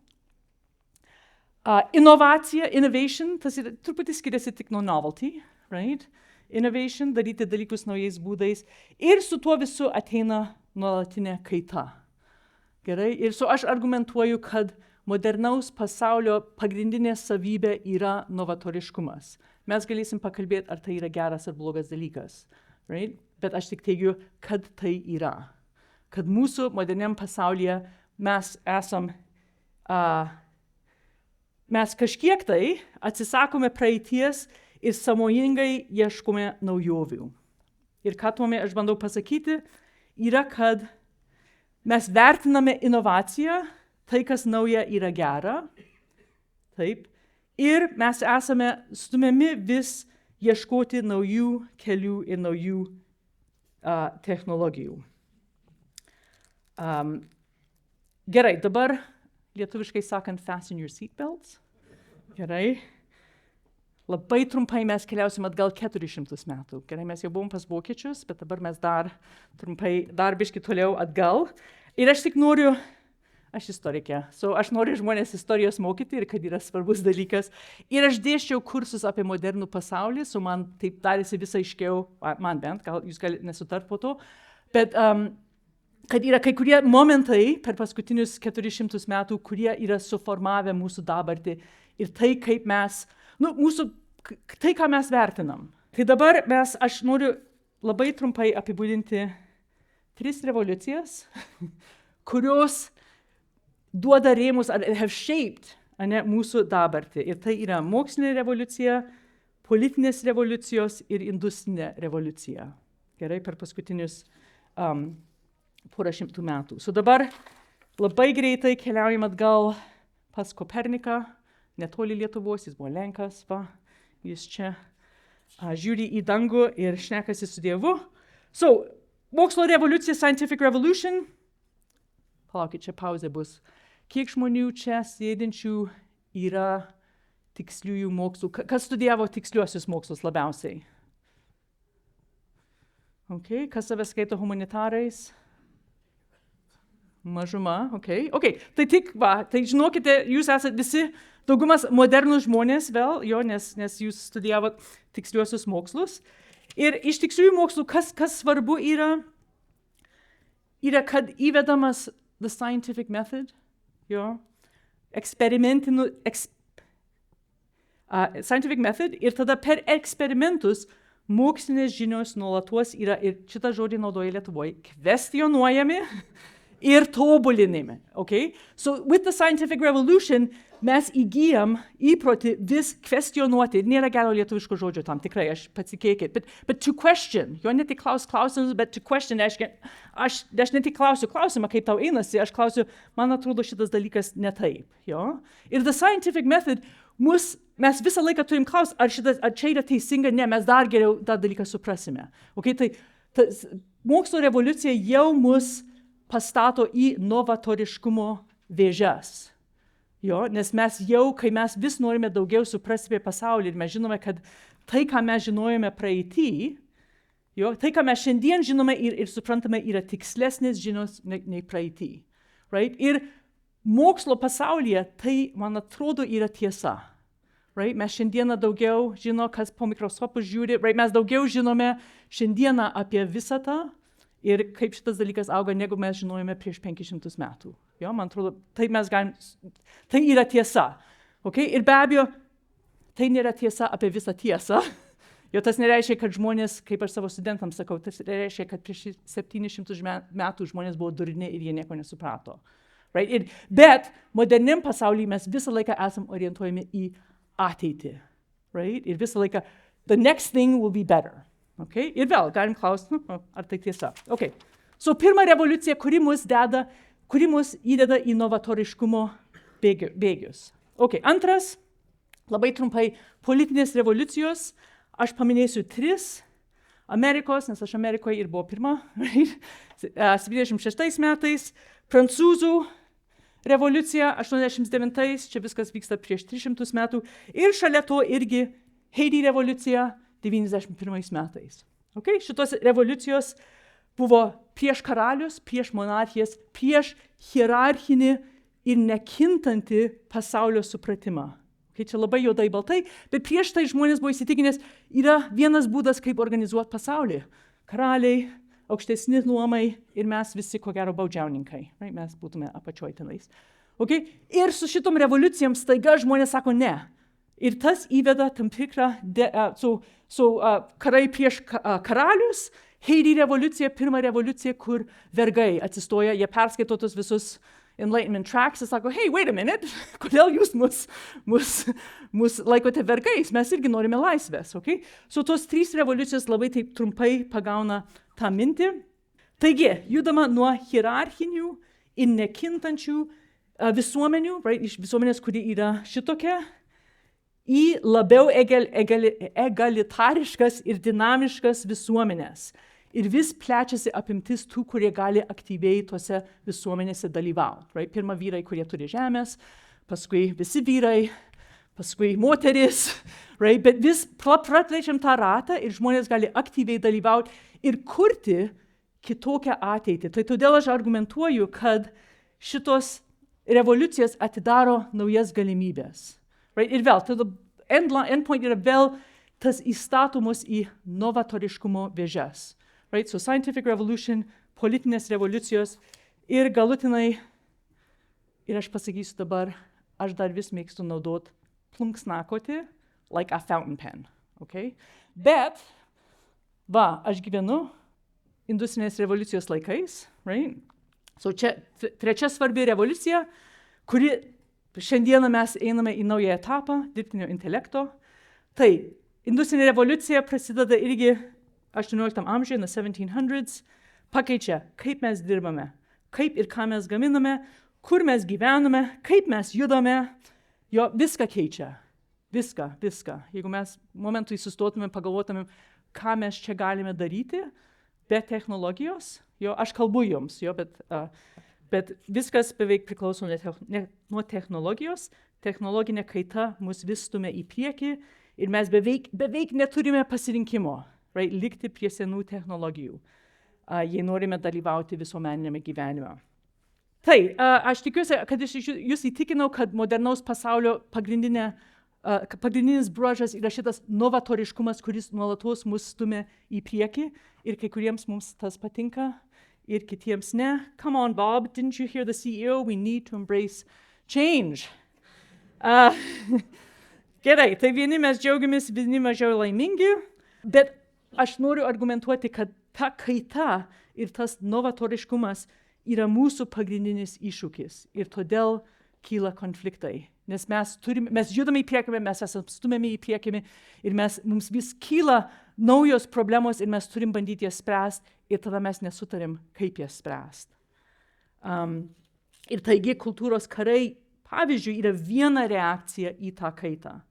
Inovacija, innovation, tas yra truputį skiriasi tik nuo novelty, right? Innovation, daryti dalykus naujais būdais. Ir su tuo visu ateina nuolatinė kaita. Gerai? Ir aš argumentuoju, kad modernaus pasaulio pagrindinė savybė yra novatoriškumas. Mes galėsim pakalbėti, ar tai yra geras ar blogas dalykas. Right? Bet aš tik teigiu, kad tai yra. Kad mūsų moderniam pasaulyje mes esam, mes kažkiek tai atsisakome praeities ir sąmoningai ieškome naujovių. Ir ką tuomet aš bandau pasakyti, yra, kad mes vertiname inovaciją, tai, kas nauja, yra gera, taip, ir mes esame stumiami vis ieškoti naujų kelių ir naujų technologijų. Gerai, dabar lietuviškai sakant, fasten your seatbelts. Gerai. Labai trumpai mes keliausim atgal 400 metų. Gerai, mes jau buvom pas vokiečius, bet dabar mes dar biškį toliau atgal. Ir aš tik noriu, aš istorikė, aš noriu žmonės istorijos mokyti ir kad yra svarbus dalykas. Ir aš dėsčiau kursus apie modernų pasaulį, man taip darėsi vis aiškiau, man bent, gal jūs galite nesutart po to, bet kad yra kai kurie momentai per paskutinius 400 metų, kurie yra suformavę mūsų dabartį ir tai, kaip mes, tai, ką mes vertinam. Tai dabar aš noriu labai trumpai apibūdinti 3 revoliucijas, kurios duoda rėmus, have shaped mūsų dabartį. Ir tai yra mokslinė revoliucija, politinės revoliucijos ir industrinė revoliucija. Gerai, per paskutinius porą šimtų metų. Dabar labai greitai keliaujam atgal pas Koperniką, netoli Lietuvos, jis buvo Lenkas, jis čia žiūri į dangų ir šnekasi su Dievu. Mokslo revoliucija, scientific revolution. Palaukit, čia pauzė bus. Kiek žmonių čia sėdinčių yra tiksliųjų mokslų? Kas studijavo tiksliuosius mokslus labiausiai? Okay. Kas save skaito humanitarais? Mažuma, okay. Tai tik, tai žinokite, jūs esate visi daugumas modernus žmonės vėl, nes jūs studijavot tiksliuosius mokslus. Ir iš tiksliųjų mokslų, kas svarbu yra, kad įvedamas the scientific method, scientific method, ir tada per eksperimentus mokslinės žinios nuolatos yra, ir šitą žodį naudoja Lietuvoje, kvestionuojami ir tobulinami. Okay? With the scientific revolution, mes įgyjam įprotį vis kvestionuoti. Nėra gero lietuviško žodžio tam, tikrai, aš patikėkit. But to question, jo ne tik klausimus, bet to question, aš ne tik klausiu klausimą, kaip tau einasi, aš klausiu, man atrodo šitas dalykas ne taip. Jo? Ir the scientific method, mes visą laiką turim klausti, ar čia yra teisinga, ne, mes dar geriau tą dalyką suprasime. Okay? Tai mokslo revoliucija jau mus pastato į novatoriškumo vėžes. Nes mes jau, kai mes vis norime daugiau suprasti apie pasaulį ir mes žinome, kad tai, ką mes žinojome praeitį, tai, ką mes šiandien žinome ir suprantame, yra tikslesnės žinios nei praeitį. Right? Ir mokslo pasaulyje tai, man atrodo, yra tiesa. Right? Mes šiandieną daugiau žino, kas po mikroskopu žiūri, right? Mes daugiau žinome šiandieną apie visatą ir kaip šitas dalykas auga, negu mes žinojome prieš 500 metų. Man atrodo, tai yra tiesa. Okay? Ir be abejo, tai nėra tiesa apie visą tiesą. Tas nereiškia, kad žmonės, kaip aš savo studentams sakau, tas reiškia, kad prieš 700 metų žmonės buvo durni ir jie nieko nesuprato. Right? Bet moderniam pasaulyje mes visą laiką esam orientuojami į ateitį. Right? Ir visą laiką, the next thing will be better. Okay? Ir vėl, galim klausti, ar tai tiesa. Okay. Pirma revoliucija, kuri mus įdeda į novatoriškumo bėgius. Okay. Antras, labai trumpai, politinės revoliucijos. Aš paminėsiu 3. Amerikos, nes aš Amerikoje ir buvo pirma, 76 metais, prancūzų revoliucija, 89, čia viskas vyksta prieš 300 metų, ir šalia to irgi Haiti revoliucija 91 metais. Okay? Šitos revoliucijos buvo prieš karalius, prieš monarchijas, prieš hierarchinį ir nekintantį pasaulio supratimą. Okay, čia labai juodai baltai, bet prieš tai žmonės buvo įsitikinęs, yra vienas būdas, kaip organizuoti pasaulį. Karaliai, aukštesni luomai ir mes visi, ko gero, baudžiauninkai. Right? Mes būtume apačioj tenais. Okay? Ir su šitom revoliucijom staiga žmonės sako ne. Ir tas įveda tam tikrą karai prieš karalius, Haiti revoliucija, pirma revoliucija, kur vergai atsistoja, jie perskaito tos visus Enlightenment tracks ir sako, hey, wait a minute, kodėl jūs mus laikote vergais, mes irgi norime laisvės, okay? So tos 3 revoliucijos labai taip trumpai pagauna tą mintį. Taigi, judama nuo hierarchinių ir nekintančių visuomenių, right, iš visuomenės, kuri yra šitokia, į labiau egalitariškas ir dinamiškas visuomenės. Ir vis plečiasi apimtis tų, kurie gali aktyviai tose visuomenėse dalyvauti. Right? Pirma vyrai, kurie turi žemės, paskui visi vyrai, paskui moteris. Right? Bet vis pratlečiam tą ratą ir žmonės gali aktyviai dalyvauti ir kurti kitokią ateitį. Tai todėl aš argumentuoju, kad šitos revoliucijos atidaro naujas galimybės. Right? Ir vėl, tada endpoint yra vėl tas įstatomus į novatoriškumo vėžes. Right? So scientific revolution, politinės revoliucijos ir galutinai, ir aš pasakysiu dabar, aš dar vis mėgstu naudot plunksnakotį, like a fountain pen. Okay? Bet, aš gyvenu industrinės revoliucijos laikais. Right? So čia trečia svarbi revoliucija, kuri šiandieną mes einame į naują etapą dirbtinio intelekto. Tai industrinė revoliucija prasideda irgi 18 amžiuje, nuo 1700s, pakeičia, kaip mes dirbame, kaip ir ką mes gaminame, kur mes gyvename, kaip mes judame, jo viską keičia. Viską. Jeigu mes momentui sustotumėm, pagalvotumėm, ką mes čia galime daryti be technologijos, jo aš kalbu jums, jo, bet viskas beveik priklauso nuo technologijos, technologinė kaita mus vis stumia į priekį ir mes beveik neturime pasirinkimo. Right, likti prie senų technologijų, jei norime dalyvauti visuomeninėme gyvenime. Tai, aš tikiuosi, kad jūs įtikinau, kad modernaus pasaulio pagrindinis bruožas yra šitas novatoriškumas, kuris nuolatos mus stumia į priekį ir kai kuriems mums tas patinka ir kitiems ne. Come on, Bob, didn't you hear the CEO? We need to embrace change. Gerai, tai vieni mes džiaugiamės, vieni mažiau laimingi, bet aš noriu argumentuoti, kad ta kaita ir tas novatoriškumas yra mūsų pagrindinis iššūkis ir todėl kyla konfliktai. Nes mes judame į priekį, mes esame stumiami į priekį ir mums vis kyla naujos problemos ir mes turim bandyti jas spręsti ir tada mes nesutarim, kaip jas spręsti. Ir taigi kultūros karai, pavyzdžiui, yra viena reakcija į tą kaitą.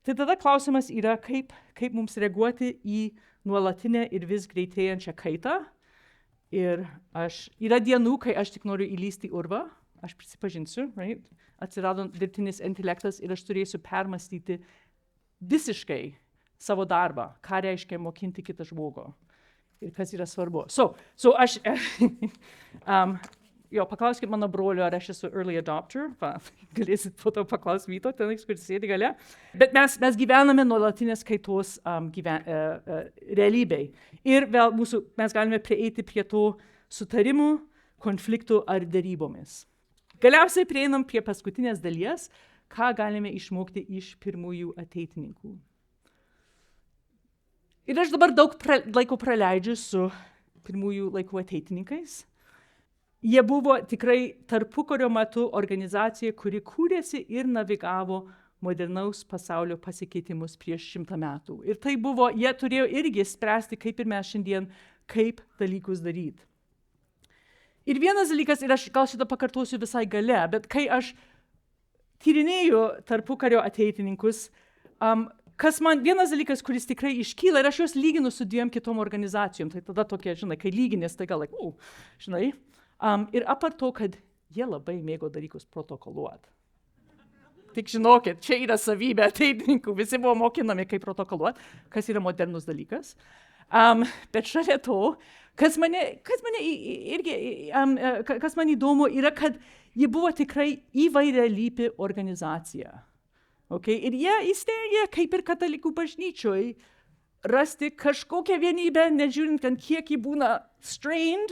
Tai tada klausimas yra, kaip mums reaguoti į nuolatinę ir vis greitėjančią kaitą. Ir yra dienų, kai aš tik noriu įlysti į urvą, aš prisipažinsiu, right? Atsirado dirbtinis intelektas ir aš turėsiu permastyti visiškai savo darbą, ką reiškia mokinti kitą žmogų ir kas yra svarbu. So aš, paklauskit mano brolio, ar aš esu early adopter, galėsit po to paklausti Vyto, tenais, kuris sėdi gale. Bet mes gyvename nuolatinės kaitos realybėj. Ir vėl mes galime prieiti prie to sutarimų, konfliktų ar derybomis. Galiausiai prieinam prie paskutinės dalies, ką galime išmokti iš pirmųjų ateitininkų. Ir aš dabar daug laiko praleidžiu su pirmųjų laikų ateitininkais. Jie buvo tikrai tarpukario metu organizacija, kuri kūrėsi ir navigavo modernaus pasaulio pasikeitimus prieš 100 metų. Ir tai buvo, jie turėjo irgi spręsti, kaip ir mes šiandien, kaip dalykus daryti. Ir vienas dalykas, ir aš gal šitą pakartosiu visai gale, bet kai aš tyrinėju tarpukario ateitininkus, kas man vienas dalykas, kuris tikrai iškyla, ir aš juos lyginu su 2 kitom organizacijom, tai tada tokie, žinai, kai lyginės, tai gal, žinai, ir apart to, kad jie labai mėgo dalykus protokoluoti. Tik žinokit, čia yra savybė ateitininkų, visi buvo mokinami, kaip protokoluoti, kas yra modernus dalykas. Bet šalia to, kas mane įdomu, yra, kad ji buvo tikrai įvairialypė organizacija. Okay? Ir jie įstengė, kaip ir katalikų bažnyčioj, rasti kažkokią vienybę, nežiūrint, kiek ji būna strained,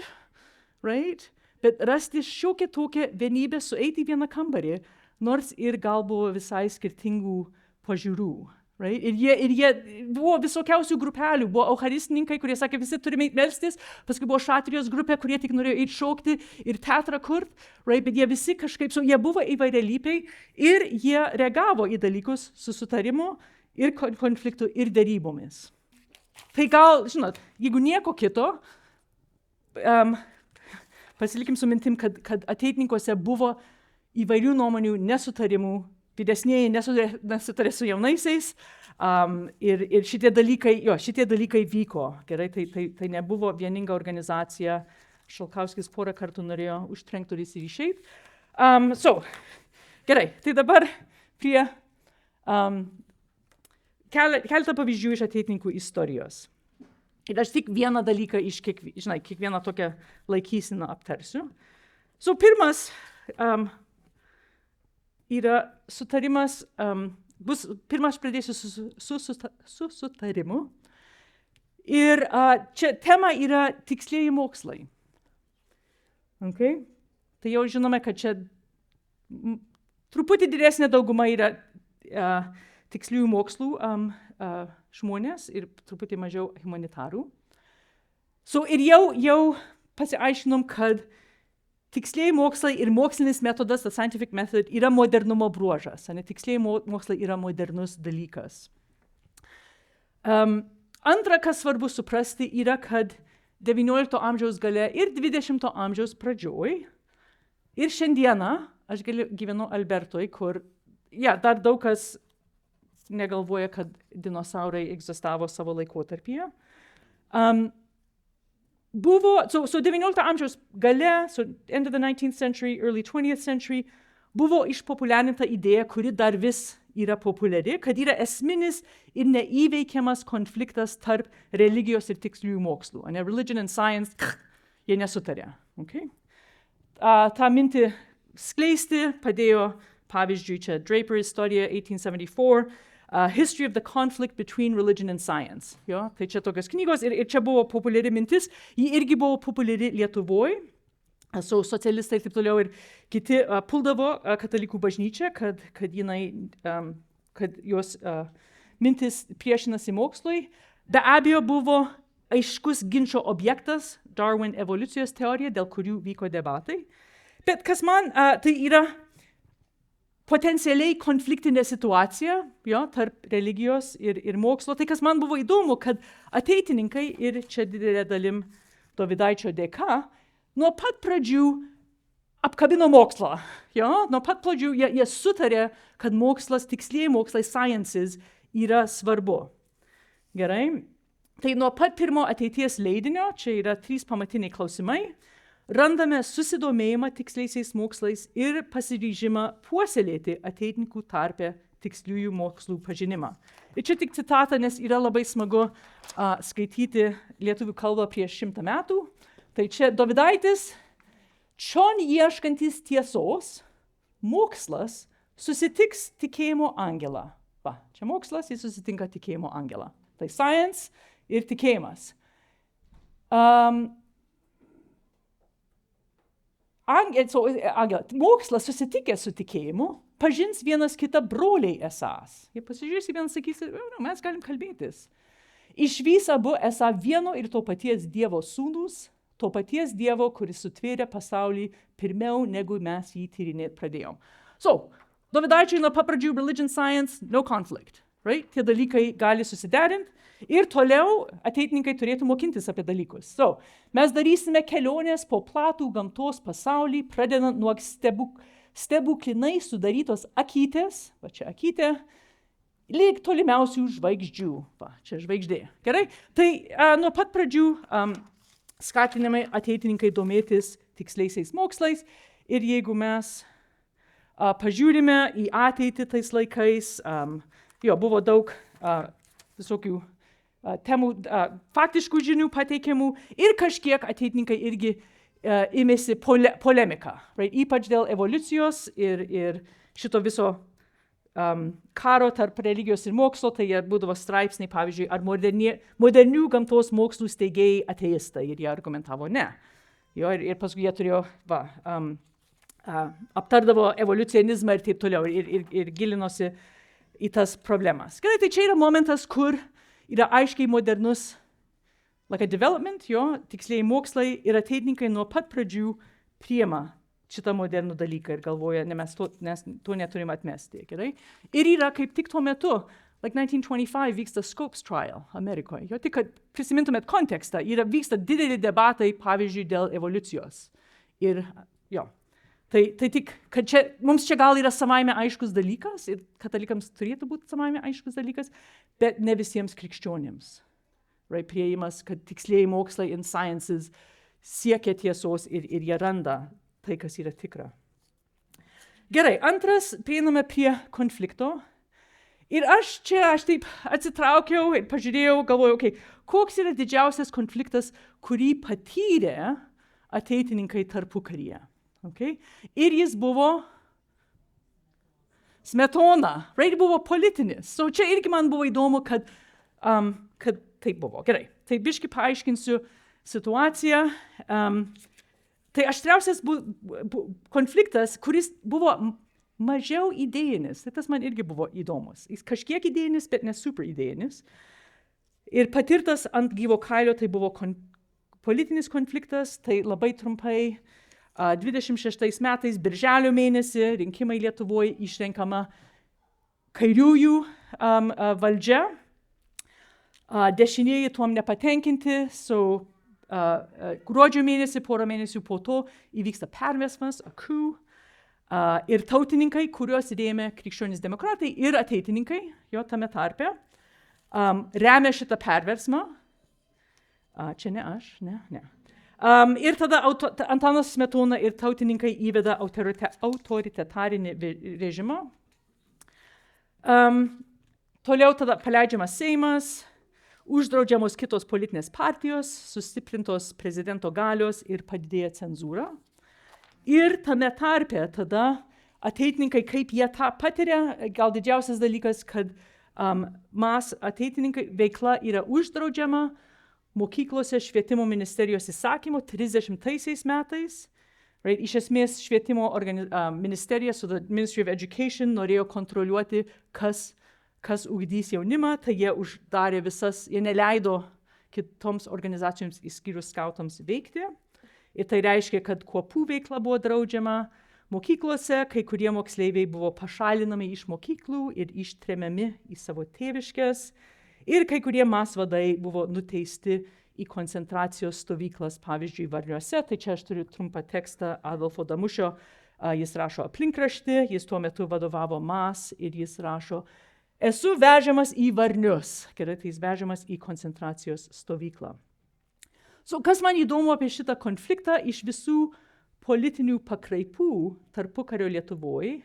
right? Bet rasti šiokią tokią vienybę, sueiti į vieną kambarį, nors ir gal buvo visai skirtingų pažiūrų. Right? Ir jie buvo visokiausių grupelių, buvo eucharistininkai, kurie sakė, visi turime melstis, paskui buvo šatrijos grupė, kurie tik norėjo eiti šokti ir teatrą kurt, right? Bet jie visi kažkaip, jie buvo įvairialypiai ir jie reagavo į dalykus su sutarimu ir konfliktu ir derybomis. Tai gal, žinot, jeigu nieko kito, pasilikim su mintim, kad ateitininkuose buvo įvairių nuomonių, nesutarimų, didesnėji nesutarė su jaunaisiais ir šitie dalykai vyko. Gerai, tai nebuvo vieninga organizacija. Šalkauskis porą kartų norėjo užtrenkti duris ir išeiti. Gerai, tai dabar prie keletą pavyzdžių iš ateitininkų istorijos. Ir aš tik vieną dalyką iš kiekvieną tokią laikyseną aptarsiu. Pirmas yra sutarimas, pirmas pradėsiu su sutarimu. Ir čia tema yra tikslieji mokslai. Okay? Tai jau žinome, kad čia truputį didesnė dauguma yra tiksliųjų mokslų žmonės ir truputį mažiau humanitarų. Ir jau pasiaiškinom, kad tikslieji mokslai ir mokslinis metodas, the scientific method, yra modernumo bruožas. Tikslieji mokslai yra modernus dalykas. Antra, kas svarbu suprasti, yra, kad 19 amžiaus gale ir 20 amžiaus pradžioj ir šiandieną, aš gyvenu Albertoj, kur dar daug kas negalvoja, kad dinosaurai egzistavo savo laikotarpyje. Buvo, 19 amžiaus gale, end of the 19th century, early 20th century, buvo išpopuliarinta idėja, kuri dar vis yra populiari, kad yra esminis ir neįveikiamas konfliktas tarp religijos ir tiksliųjų mokslų. Religion and science, jie nesutarė. Okay? tą mintį skleisti padėjo, pavyzdžiui, čia Draper istorija 1874, History of the Conflict Between Religion and Science. Jo? Tai čia tokios knygos ir čia buvo populiari mintis, ji irgi buvo populiari Lietuvoje, socialistai ir taip toliau ir kiti puldavo katalikų bažnyčią, kad jos mintis priešinasi mokslui. Be abejo buvo aiškus ginčo objektas, Darwin evoliucijos teorija, dėl kurių vyko debatai. Bet kas man, tai yra potencialiai konfliktinė situacija, jo, tarp religijos ir mokslo. Tai kas man buvo įdomu, kad ateitininkai ir čia didelė dalim Dovydaičio dėka, nuo pat pradžių apkabino mokslą. Jo? Nuo pat pradžių jie sutarė, kad mokslas, tikslieji mokslai, sciences, yra svarbu. Gerai? Tai nuo pat pirmo ateities leidinio, čia yra 3 pamatiniai klausimai, randame susidomėjimą tiksliaisiais mokslais ir pasiryžimą puoselėti ateitininkų tarpe tiksliųjų mokslų pažinimą. Ir čia tik citata, nes yra labai smagu skaityti lietuvių kalbą prieš 100 metų. Tai čia Dovydaitis, čion ieškantis tiesos, mokslas susitiks tikėjimo angelą. Va, čia mokslas, jis susitinka tikėjimo angelą. Tai science ir tikėjimas. Mokslas susitikęs su tikėjimu, pažins vienas kitą broliai esąs. Jie pasižiūrės į vieną, sakys, mes galim kalbėtis. Išvys abu esą vieno ir to paties Dievo sūnus, to paties Dievo, kuris sutvėrė pasaulį pirmiau, negu mes jį tyrinėti pradėjom. Dovydaičiui nuo papradžių religion science, no conflict. Right? Tie dalykai gali susiderinti ir toliau ateitininkai turėtų mokintis apie dalykus. Mes darysime kelionės po platų gamtos pasaulį, pradedant nuo stebuklinai sudarytos akytės, va čia akytė, lyg tolimiausių žvaigždžių. Va, čia žvaigždė. Gerai? Tai nuo pat pradžių skatinami ateitininkai domėtis tiksliaisiais mokslais ir jeigu mes pažiūrime į ateitį tais laikais, buvo daug visokių temų, faktiškų žinių pateikiamų ir kažkiek ateitininkai irgi ėmėsi polemiką, right? Ypač dėl evoliucijos ir šito viso karo tarp religijos ir mokslo, tai jie būdavo straipsniai, pavyzdžiui, ar modernių gamtos mokslų steigėjai ateistai ir jie argumentavo ne. Jo, ir paskui jie turėjo, aptardavo evoliucionizmą ir taip toliau ir gilinosi į tas problemas. Gerai, tai čia yra momentas, kur yra aiškiai modernus like a development, tikslieji mokslai ir ateitininkai nuo pat pradžių priema šitą modernų dalyką ir galvoja, mes to neturim atmesti. Gerai? Ir yra kaip tik tuo metu, like 1925 vyksta Scopes trial Amerikoje. Tik kad prisimintumėt kontekstą, vyksta dideli debatai, pavyzdžiui, dėl evoliucijos. Ir tai tik, kad mums čia gal yra savaime aiškus dalykas, ir katalikams turėtų būti savaime aiškus dalykas, bet ne visiems krikščionims. Right? Prieimas, kad tikslieji mokslai in sciences siekia tiesos ir jie randa tai, kas yra tikra. Gerai, antras, prieiname prie konflikto. Ir aš taip atsitraukiau ir pažiūrėjau, galvojau, koks yra didžiausias konfliktas, kurį patyrė ateitininkai tarpukaryje. Okay? Ir jis buvo Smetona, right? Buvo politinis. So čia irgi man buvo įdomu, kad taip buvo. Gerai, tai biški paaiškinsiu situaciją. Tai aštriausias konfliktas, kuris buvo mažiau idėjinis, tai tas man irgi buvo įdomus. Jis kažkiek idėjinis, bet ne super idėjinis. Ir patirtas ant gyvo kailio, tai buvo politinis konfliktas, tai labai trumpai 26 metais, birželio mėnesį, rinkimai Lietuvoje išrenkama kairiųjų valdžia. Dešinieji tuom nepatenkinti, gruodžio mėnesį, porą mėnesių po to įvyksta perversmas, coup, ir tautininkai, kuriuos rėmė krikščionys demokratai ir ateitininkai, tame tarpe, remia šitą perversmą. Čia ne aš, ne. Ir tada Antanas Smetona ir tautininkai įveda autoritarinį režimą. Toliau tada paleidžiamas Seimas, uždraudžiamos kitos politinės partijos, sustiprintos prezidento galios ir padidėja cenzūra. Ir tame tarpe tada ateitininkai, kaip jie tą patiria, gal didžiausias dalykas, kad ateitininkai veikla yra uždraudžiama mokyklose švietimo ministerijos įsakymu 30 metais. Right? Iš esmės švietimo ministerija su the Ministry of Education norėjo kontroliuoti, kas ugdys jaunimą, tai jie uždarė jie neleido kitoms organizacijoms išskyrus skautams veikti. Ir tai reiškia, kad kuopų veikla buvo draudžiama mokyklose, kai kurie moksleiviai buvo pašalinami iš mokyklų ir ištremiami į savo tėviškes. Ir kai kurie masvadai buvo nuteisti į koncentracijos stovyklas, pavyzdžiui, Varniuose. Tai čia aš turiu trumpą tekstą Adolfo Damušio. Jis rašo aplinkraštį, jis tuo metu vadovavo MAS ir jis rašo, esu vežamas į Varnius. Gerai, tai jis vežamas į koncentracijos stovyklą. Kas man įdomu apie šitą konfliktą iš visų politinių pakraipų tarpukario Lietuvoje,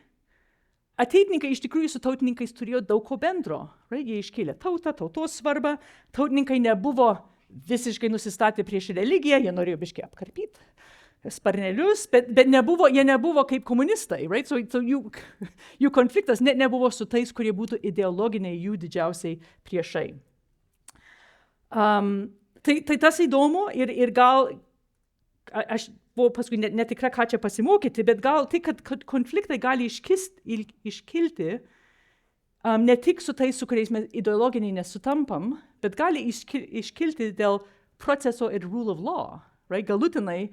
ateitininkai iš tikrųjų su tautininkais turėjo daug ko bendro. Right? Jie iškėlė tautą, tautos svarbą. Tautininkai nebuvo visiškai nusistatę prieš religiją, jie norėjo biškai apkarpyti sparnelius, bet jie nebuvo kaip komunistai. Right? Jų konfliktas nebuvo su tais, kurie būtų ideologiniai jų didžiausiai priešai. Tai tas įdomu ir gal, aš buvau paskui netikra, ką čia pasimokyti, bet gal tai, kad konfliktai gali iškilti ne tik su tais, su kuriais mes ideologiniai nesutampam, bet gali iškilti dėl proceso ir rule of law. Right? Galutinai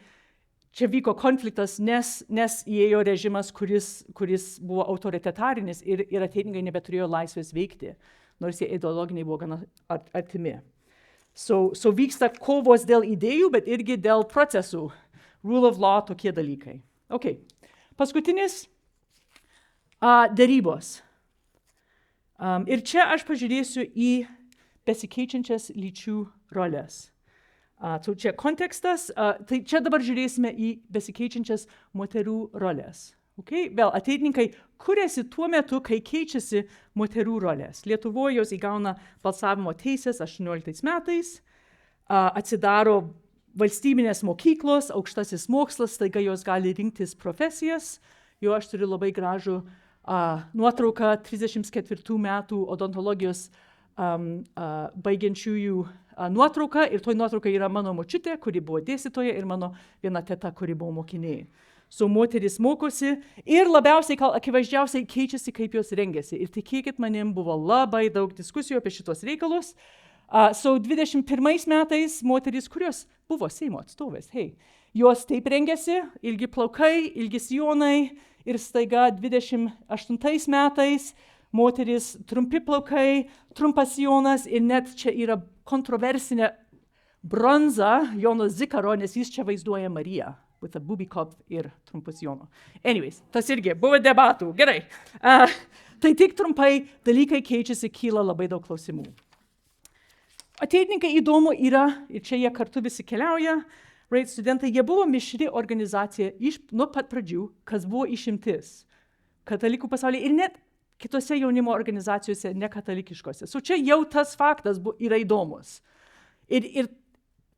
čia vyko konfliktas, nes įėjo režimas, kuris buvo autoritarinis ir ateitininkai nebeturėjo laisvės veikti, nors jie ideologiniai buvo gana artimi. Vyksta kovos dėl idėjų, bet irgi dėl procesų. Rule of law, tokie dalykai. Okay. Paskutinis dėrybos. Ir čia aš pažiūrėsiu į besikeičiančias lyčių rolės. Čia kontekstas, tai čia dabar žiūrėsime į besikeičiančias moterų rolės. Okay? Vėl ateitininkai kuriasi tuo metu, kai keičiasi moterų rolės. Lietuvoje jos įgauna balsavimo teisės 18 metais, atsidaro valstybinės mokyklos, aukštasis mokslas, staiga jos gali rinktis profesijas. Jo aš turiu labai gražų nuotrauką 34 metų odontologijos baigiančiųjų nuotrauką. Ir toj nuotraukai yra mano močiutė, kuri buvo dėstytoja, ir mano viena teta, kuri buvo mokinė. Moteris mokosi ir labiausiai, akivaizdžiausiai keičiasi, kaip jos rengiasi. Ir tikėkit manim, buvo labai daug diskusijų apie šitos reikalus. 21 metais moteris, kurios buvo Seimo atstovės, jos taip rengiasi, ilgi plaukai, ilgi sijonai, ir staiga 28 metais moteris trumpi plaukai, trumpas sijonas, ir net čia yra kontroversinė bronza Jono Zikaro, nes jis čia vaizduoja Mariją. With a booby cup ir trumpus sijono. Anyways, tas irgi buvo debatų. Gerai. Tai tik trumpai dalykai keičiasi, kyla labai daug klausimų. Ateitininkai įdomu yra, ir čia jie kartu visi keliauja, studentai, jie buvo mišri organizacija nuo pat pradžių, kas buvo išimtis katalikų pasaulyje ir net kitose jaunimo organizacijose nekatalikiškose. Čia jau tas faktas yra įdomus. Ir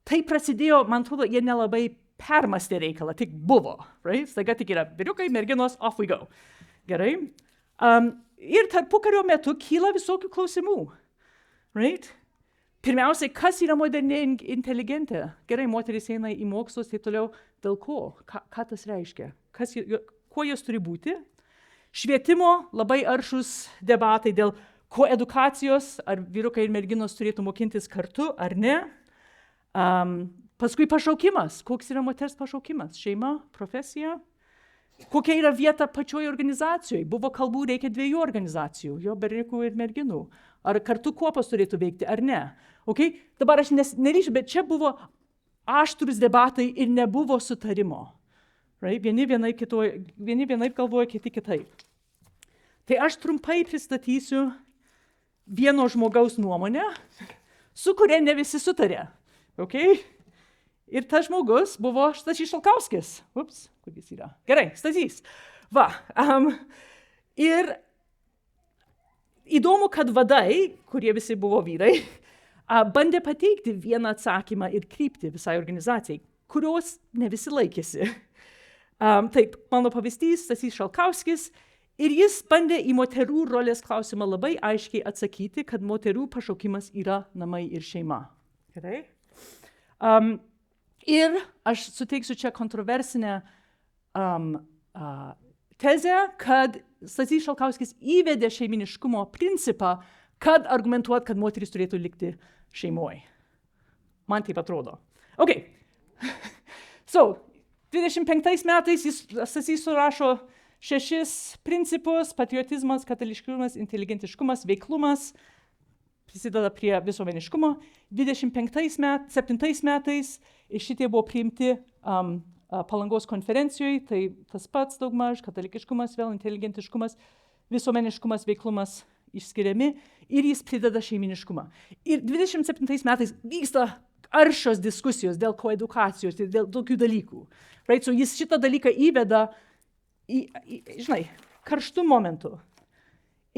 tai prasidėjo, man atrodo, jie nelabai permastė reikalą, tik buvo. Staiga tik yra vyriukai, merginos, off we go. Gerai. Ir tarpukario metu kyla visokių klausimų. Pirmiausiai, kas yra moderni inteligentė? Gerai, moteris eina į mokslus, taip toliau. Dėl ko? Ką tas reiškia? Kuo jos turi būti? Švietimo labai aršus debatai dėl koedukacijos, ar vyrukai ir merginos turėtų mokintis kartu, ar ne. Paskui pašaukimas. Koks yra moters pašaukimas? Šeima, profesija. Kokia yra vieta pačioje organizacijoje? Buvo kalbų, reikia 2 organizacijų, berniukų ir merginų. Ar kartu kuopos turėtų veikti, ar ne? Okay? Dabar aš neryšiu, bet čia buvo aštrus debatai ir nebuvo sutarimo. Vieni vienaip galvoja, kiti kitaip. Tai aš trumpai pristatysiu vieno žmogaus nuomonę, su kuria ne visi sutarė. Okay? Ir tas žmogus buvo Stasys Šalkauskis. Ups, kur jis yra? Gerai, Stasys. Ir įdomu, kad vadai, kurie visi buvo vyrai, bandė pateikti vieną atsakymą ir kryptį visai organizacijai, kurios ne visi laikėsi. Taip, mano pavyzdys, Stasys Šalkauskis, ir jis bandė į moterų rolės klausimą labai aiškiai atsakyti, kad moterų pašaukimas yra namai ir šeima. Gerai? Ir aš suteiksiu čia kontroversinę tezę, kad Stasys Šalkauskis įvedė šeiminiškumo principą, kad argumentuot, kad moteris turėtų likti šeimoje. Man taip atrodo. Okay. 25 metais Stasys surašo 6 principus: patriotizmas, katalikiškumas, inteligentiškumas, veiklumas, prisideda prie visuomeniškumo. 27 metais šitie buvo priimti Palangos konferencijoje, tai tas pats daugmaž, katalikiškumas, vėl inteligentiškumas, visuomeniškumas, veiklumas išskiriami, ir jis prideda šeiminiškumą. Ir 27 metais vyksta aršios diskusijos dėl koedukacijos ir dėl tokių dalykų. Jis šitą dalyką įveda karštų momentų.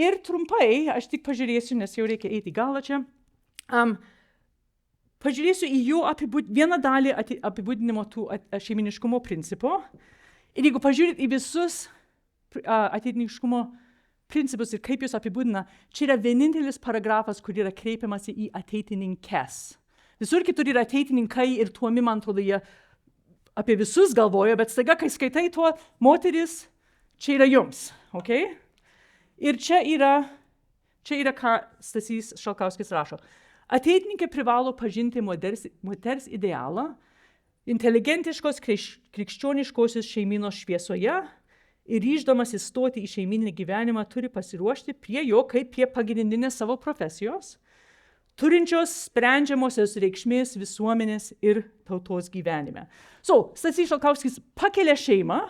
Ir trumpai, aš tik pažiūrėsiu, nes jau reikia eiti į galą čia, pažiūrėsiu į jų vieną dalį apibūdinimo tų šeiminiškumo principo. Ir jeigu pažiūrėt į visus ateitiniškumo principus ir kaip jūs apibūdina, čia yra vienintelis paragrafas, kur yra kreipiamasi į ateitininkes. Visur kitur yra ateitininkai ir tuomi, man atrodo, jie apie visus galvoja, bet staiga, kai skaitai tuo, moteris, čia yra jums. Okay? Ir čia yra, ką Stasys Šalkauskis rašo. Ateitininkai privalo pažinti moters idealą, inteligentiškos krikščioniškosios šeimynos šviesoje, ir ryždamas įstoti į šeiminį gyvenimą turi pasiruošti prie jo kaip prie pagrindinės savo profesijos, turinčios sprendžiamosios reikšmės visuomenės ir tautos gyvenime. Stasys Šalkauskis pakelia šeimą,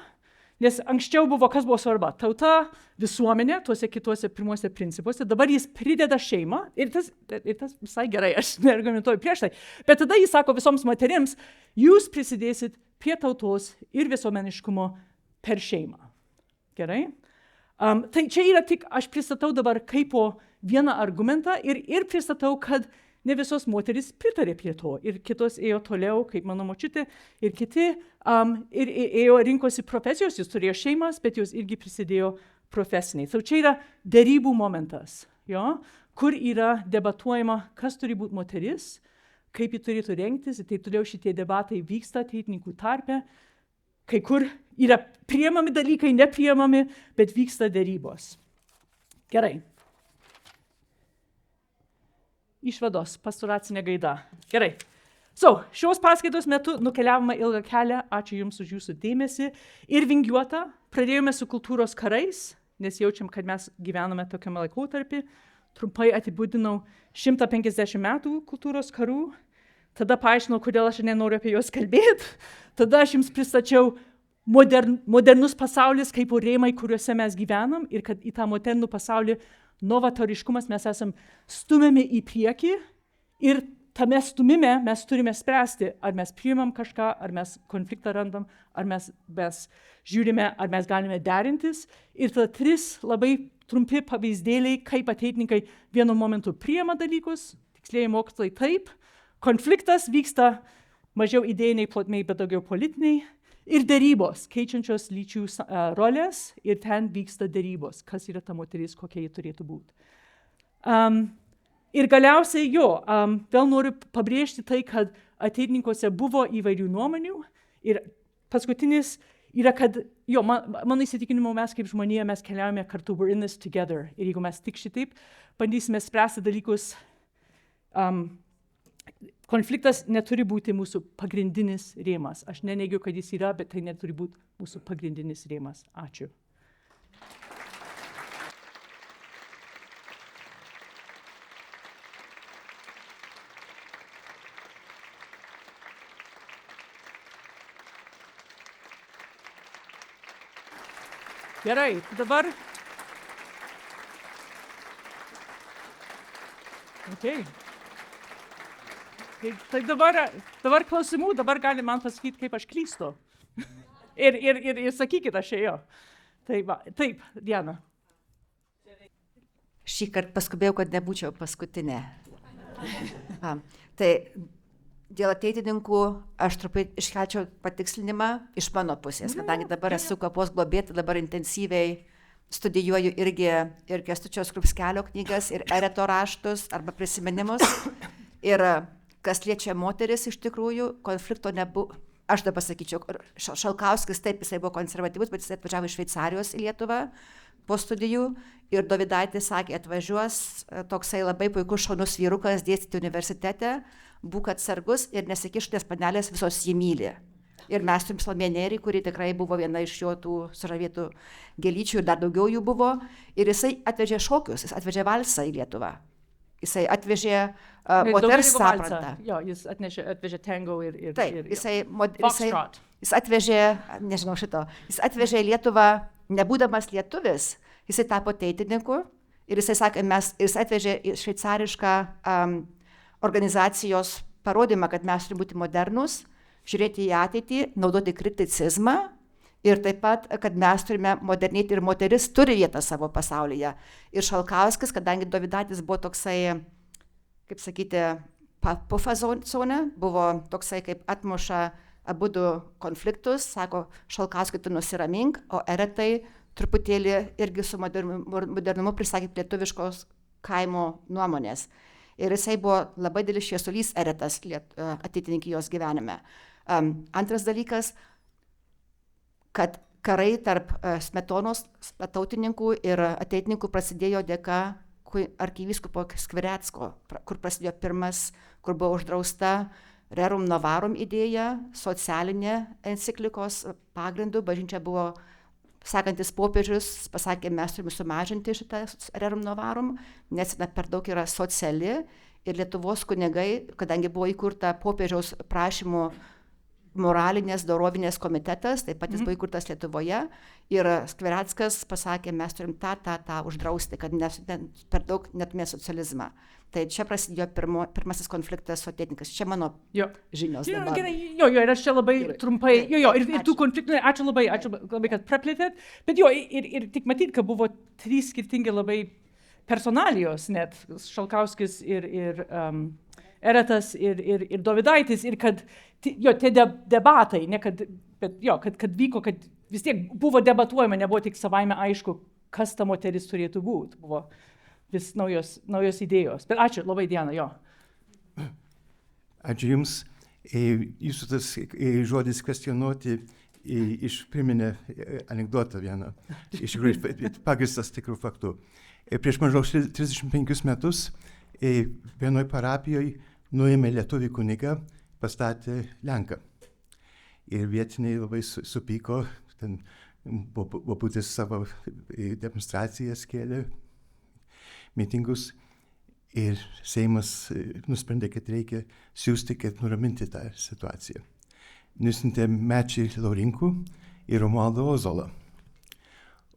Nes anksčiau buvo, kas buvo svarba? Tauta, visuomenė, tuose kituose pirmuose principuose, dabar jis prideda šeimą ir tas visai gerai, aš neargumentuoju prieš tai, bet tada jis sako visoms moterims, jūs prisidėsit prie tautos ir visuomeniškumo per šeimą. Gerai? Tai čia yra tik, aš pristatau dabar kaip po vieną argumentą ir pristatau, kad ne visos moteris pritarė prie to. Ir kitos ėjo toliau, kaip mano močiutė, ir kiti ir ėjo rinkosi profesijos, jis turėjo šeimas, bet jos irgi prisidėjo profesiniai. Tai čia yra derybų momentas, jo, kur yra debatuojama, kas turi būti moteris, kaip ji turėtų rengtis, ir tai toliau šitie debatai vyksta ateitininkų tarpe. Kai kur yra priemami dalykai, nepriemami, bet vyksta derybos. Gerai. Išvados, pastoracinė gaida. Gerai. Šios paskaitos metu nukeliavome ilgą kelią, ačiū Jums už Jūsų dėmesį, ir vingiuotą. Pradėjome su kultūros karais, nes jaučiam, kad mes gyvename tokiame laikotarpį. Trumpai apibūdinau 150 metų kultūros karų. Tada paaiškinau, kodėl aš nenoriu apie juos kalbėti. Tada aš Jums pristačiau modernus pasaulis kaip rėmai, kuriuose mes gyvenam, ir kad į tą modernų pasaulį novatoriškumas mes esam stumiami į priekį, ir tame stumime mes turime spręsti, ar mes priimam kažką, ar mes konfliktą randam, ar mes žiūrime, ar mes galime derintis. Ir tada 3 labai trumpi pavyzdėliai, kaip ateitininkai vienu momentu priima dalykus, tikslieji mokslai taip, konfliktas vyksta mažiau idėjiniai plotmei, bet daugiau politiniai, ir derybos, keičiančios lyčių rolės, ir ten vyksta derybos, kas yra ta moteris, kokia ji turėtų būti. Ir galiausiai vėl noriu pabrėžti tai, kad ateitininkuose buvo įvairių nuomonių, ir paskutinis yra, kad mano įsitikinimu mes kaip žmonija, mes keliaujame kartu, we're in this together, ir jeigu mes tik šitaip bandysime spręsti dalykus, konfliktas neturi būti mūsų pagrindinis rėmas. Aš neneigiu, kad jis yra, bet tai neturi būti mūsų pagrindinis rėmas. Ačiū. Gerai, dabar. Okay. Tai dabar klausimų, dabar gali man pasakyti, kaip aš klystu. ir sakykit, aš ėjau. Taip, Diana. Šį kartą paskubėjau, kad nebūčiau paskutinė. Tai dėl ateitininkų aš truputį iškelčiau patikslinimą iš mano pusės, kadangi dabar esu kapos globėta, dabar intensyviai studijuoju irgi ir Kęstučio Skrupskelio knygas, ir Ereto raštus arba prisiminimus. Ir kas liečia moteris, iš tikrųjų, konflikto nebuvo. Aš dabar sakyčiau, Šalkauskis taip, jisai buvo konservatyvus, bet jisai atvažiavo iš Šveicarijos į Lietuvą po studijų, ir Dovydaitis sakė, atvažiuos toksai labai puikus šaunus vyrukas dėstyti universitete, būk atsargus ir nesikišk, nes panelės visos jį myli. Ir mes turim Salomėją Nėrį, kuri tikrai buvo viena iš jo tų sužavėtų gėlyčių, ir dar daugiau jų buvo, ir jisai atvežė šokius, jis atvežė valsą į Lietuvą. Jisai atvežė moters sampratą. Jo, jis atvežė tango ir taip, jis atvežė, nežinau šito, jis atvežė į Lietuvą, nebūdamas lietuvis, jisai tapo teitininku, ir jisai sakė, jis atvežė šveicarišką organizacijos parodymą, kad mes turime būti modernus, žiūrėti į ateitį, naudoti kriticizmą, ir taip pat, kad mes turime modernėti, ir moteris turi vietą savo pasaulyje. Ir Šalkauskis, kadangi Dovydaitis buvo toksai, kaip sakyti, pufa zone, buvo toksai, kaip atmuša abudu konfliktus, sako, Šalkauskui tu nusiramink, o Eretai truputėlį irgi su modernumu prisakė lietuviškos kaimo nuomonės. Ir jisai buvo labai didelis šviesulys Eretas ateitininkijos gyvenime. Antras dalykas, kad karai tarp Smetonos tautininkų ir ateitininkų prasidėjo dėka arkivyskupo Skvirecko, kur prasidėjo pirmas, kur buvo uždrausta Rerum Novarum idėja, socialinė enciklikos pagrindų. Bažnyčia buvo sekantis popiežius, pasakė, mes turime sumažinti šitą Rerum Novarum, nes per daug yra sociali, ir Lietuvos kunigai, kadangi buvo įkurta popiežiaus prašymų moralinės dorovinės komitetas, taip pat jis buvo įkurtas Lietuvoje ir Skvireckas pasakė, mes turim tą uždrausti, kad per daug netume socializmą. Tai čia prasidėjo pirmasis konfliktas su ateitininkais. Čia mano žinios dabar. Gerai, ir aš čia labai trumpai, ir tų konfliktų, ačiū labai, kad praplėtėt, bet ir tik matyt, kad buvo 3 skirtingi labai personalijos, net Šalkauskis ir Eretas ir Dovydaitis, ir kad tie debatai, ne kad, bet kad vyko, kad vis tiek buvo debatuojama, nebuvo tik savaime aišku, kas ta moteris turėtų būti. Buvo vis naujos idėjos. Bet ačiū, labai Diana, Ačiū Jums. Jūsų tas žodis kvestionuoti priminė anekdotą vieną, iš tikrųjų pagristas tikrų faktų. Prieš maždaug 35 metus vienoj parapijoje nuėmė lietuvį kunigą, pastatė Lenką. Ir vietiniai labai supyko, ten Bobutis savo demonstracijas kėlė, mitingus, ir Seimas nusprendė, kad reikia siūsti, kad nuraminti tą situaciją. Nusiuntė Mečį Laurinkų ir Romualdą Ozolą.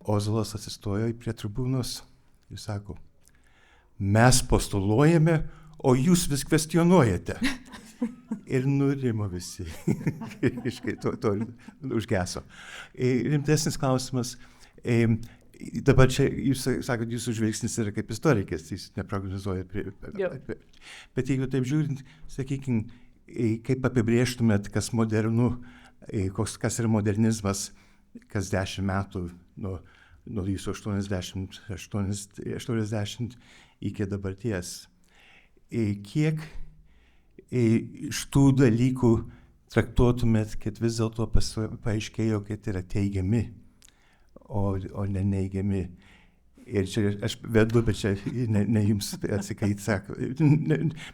Ozolas atsistojo prie tribūnos ir sako, mes postuluojame, o jūs vis kvestionuojate. Ir nurimo visi. to užgeso. Rimtesnis klausimas. Dabar čia, jūs sakot, jūsų žvilgsnis yra kaip istorikės, jis neprognozuoja. Bet jeigu taip žiūrint, sakykime, kaip apibrėžtumėt, kas modernu, kas yra modernizmas, kas 10 metų nuo jūsų 80 iki dabarties. Kiek iš tų dalykų traktuotumėt, kad vis dėlto paaiškėjo, kad yra teigiami, o ne neigiami. Ir čia aš vedu, bet čia ne jums atsikait, sako,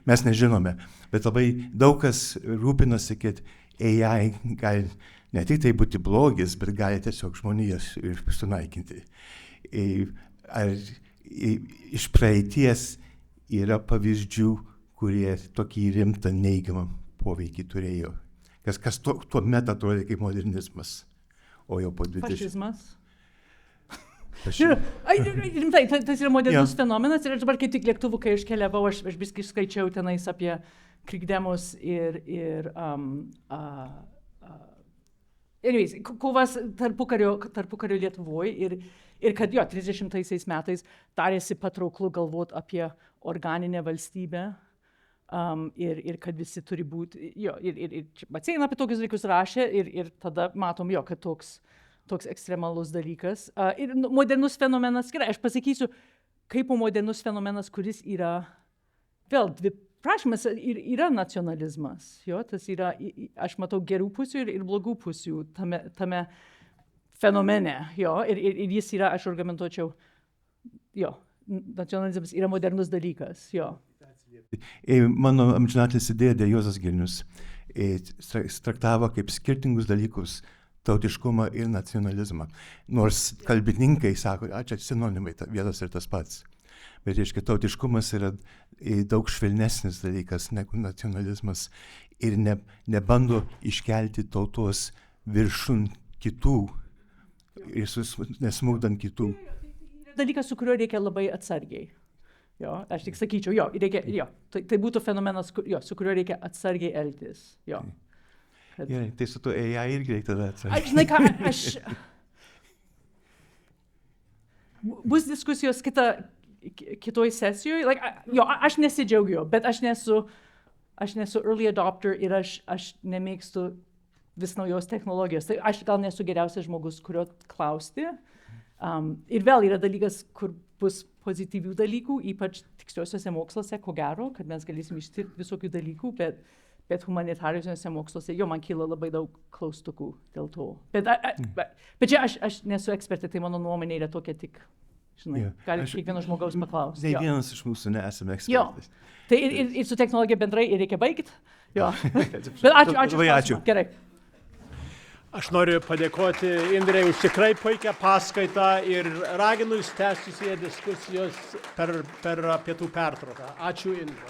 mes nežinome. Bet labai daug kas rūpinasi, kad AI gali ne tik tai būti blogis, bet gali tiesiog žmonijas sunaikinti. Ar iš praeities yra pavyzdžių, kurie tokį rimtą neigiamą poveikį turėjo? Kas tuo metu atrodė kaip modernizmas, o jau po 20... Fašizmas. Rimtai, tas yra modernus fenomenas ir aš dabar kaip tik lėktuvų, kai aš keliavau, aš biskį skaičiau tenais apie krikdemus ir kovas tarpukario Lietuvoje ir kad 30 metais tarėsi patrauklu galvot apie organinę valstybę ir kad visi turi būti, ir Maceina apie tokius dalykus rašė ir tada matom, kad toks ekstremalus dalykas. Ir modernus fenomenas, gerai, aš pasakysiu, kaip modernus fenomenas, kuris yra, vėl, prašymas yra nacionalizmas. Tas yra, aš matau gerų pusių ir blogų pusių tame fenomene. Ir jis yra, aš argumentuočiau, nacionalizmas yra modernus dalykas. Mano amžinatilsį dėdė Juozas Girnius traktavo kaip skirtingus dalykus tautiškumą ir nacionalizmą. Nors kalbininkai sako, čia sinonimai, vienas ir tas pats. Bet reiškia, tautiškumas yra daug švelnesnis dalykas negu nacionalizmas ir nebando iškelti tautos viršun kitų ir nesmūgdant kitų. Dalykas, su kuriuo reikia labai atsargiai. Aš tik sakyčiau, tai būtų fenomenas, su kuriuo reikia atsargiai elgtis. Gerai, tai su to AI irgi reikia tada atsargiai. Žinai ką, bus diskusijos kitoj sesijoje. Aš nesidžiaugiu, bet aš nesu early adopter ir aš nemėgstu vis naujos technologijos. Tai aš gal nesu geriausias žmogus, kurio klausti. Ir vėl yra dalykas, kur bus pozityvių dalykų, ypač tiksliuosiuose moksluose, ko gero, kad mes galėsim ištirti visokių dalykų, bet humanitariuose moksluose man kyla labai daug klaustukų dėl to. Bet čia aš nesu ekspertė, tai mano nuomonė yra tokia tik, žinai, gali kiekvieno žmogaus paklausti. Nei vienas iš mūsų nesame ekspertai. Tai ir su technologija bendrai reikia baigti. Bet ačiū. Gerai. Aš noriu padėkoti Indrei už tikrai puikią paskaitą ir raginu jūs tęsti diskusijos per pietų pertrauką. Ačiū, Indrei.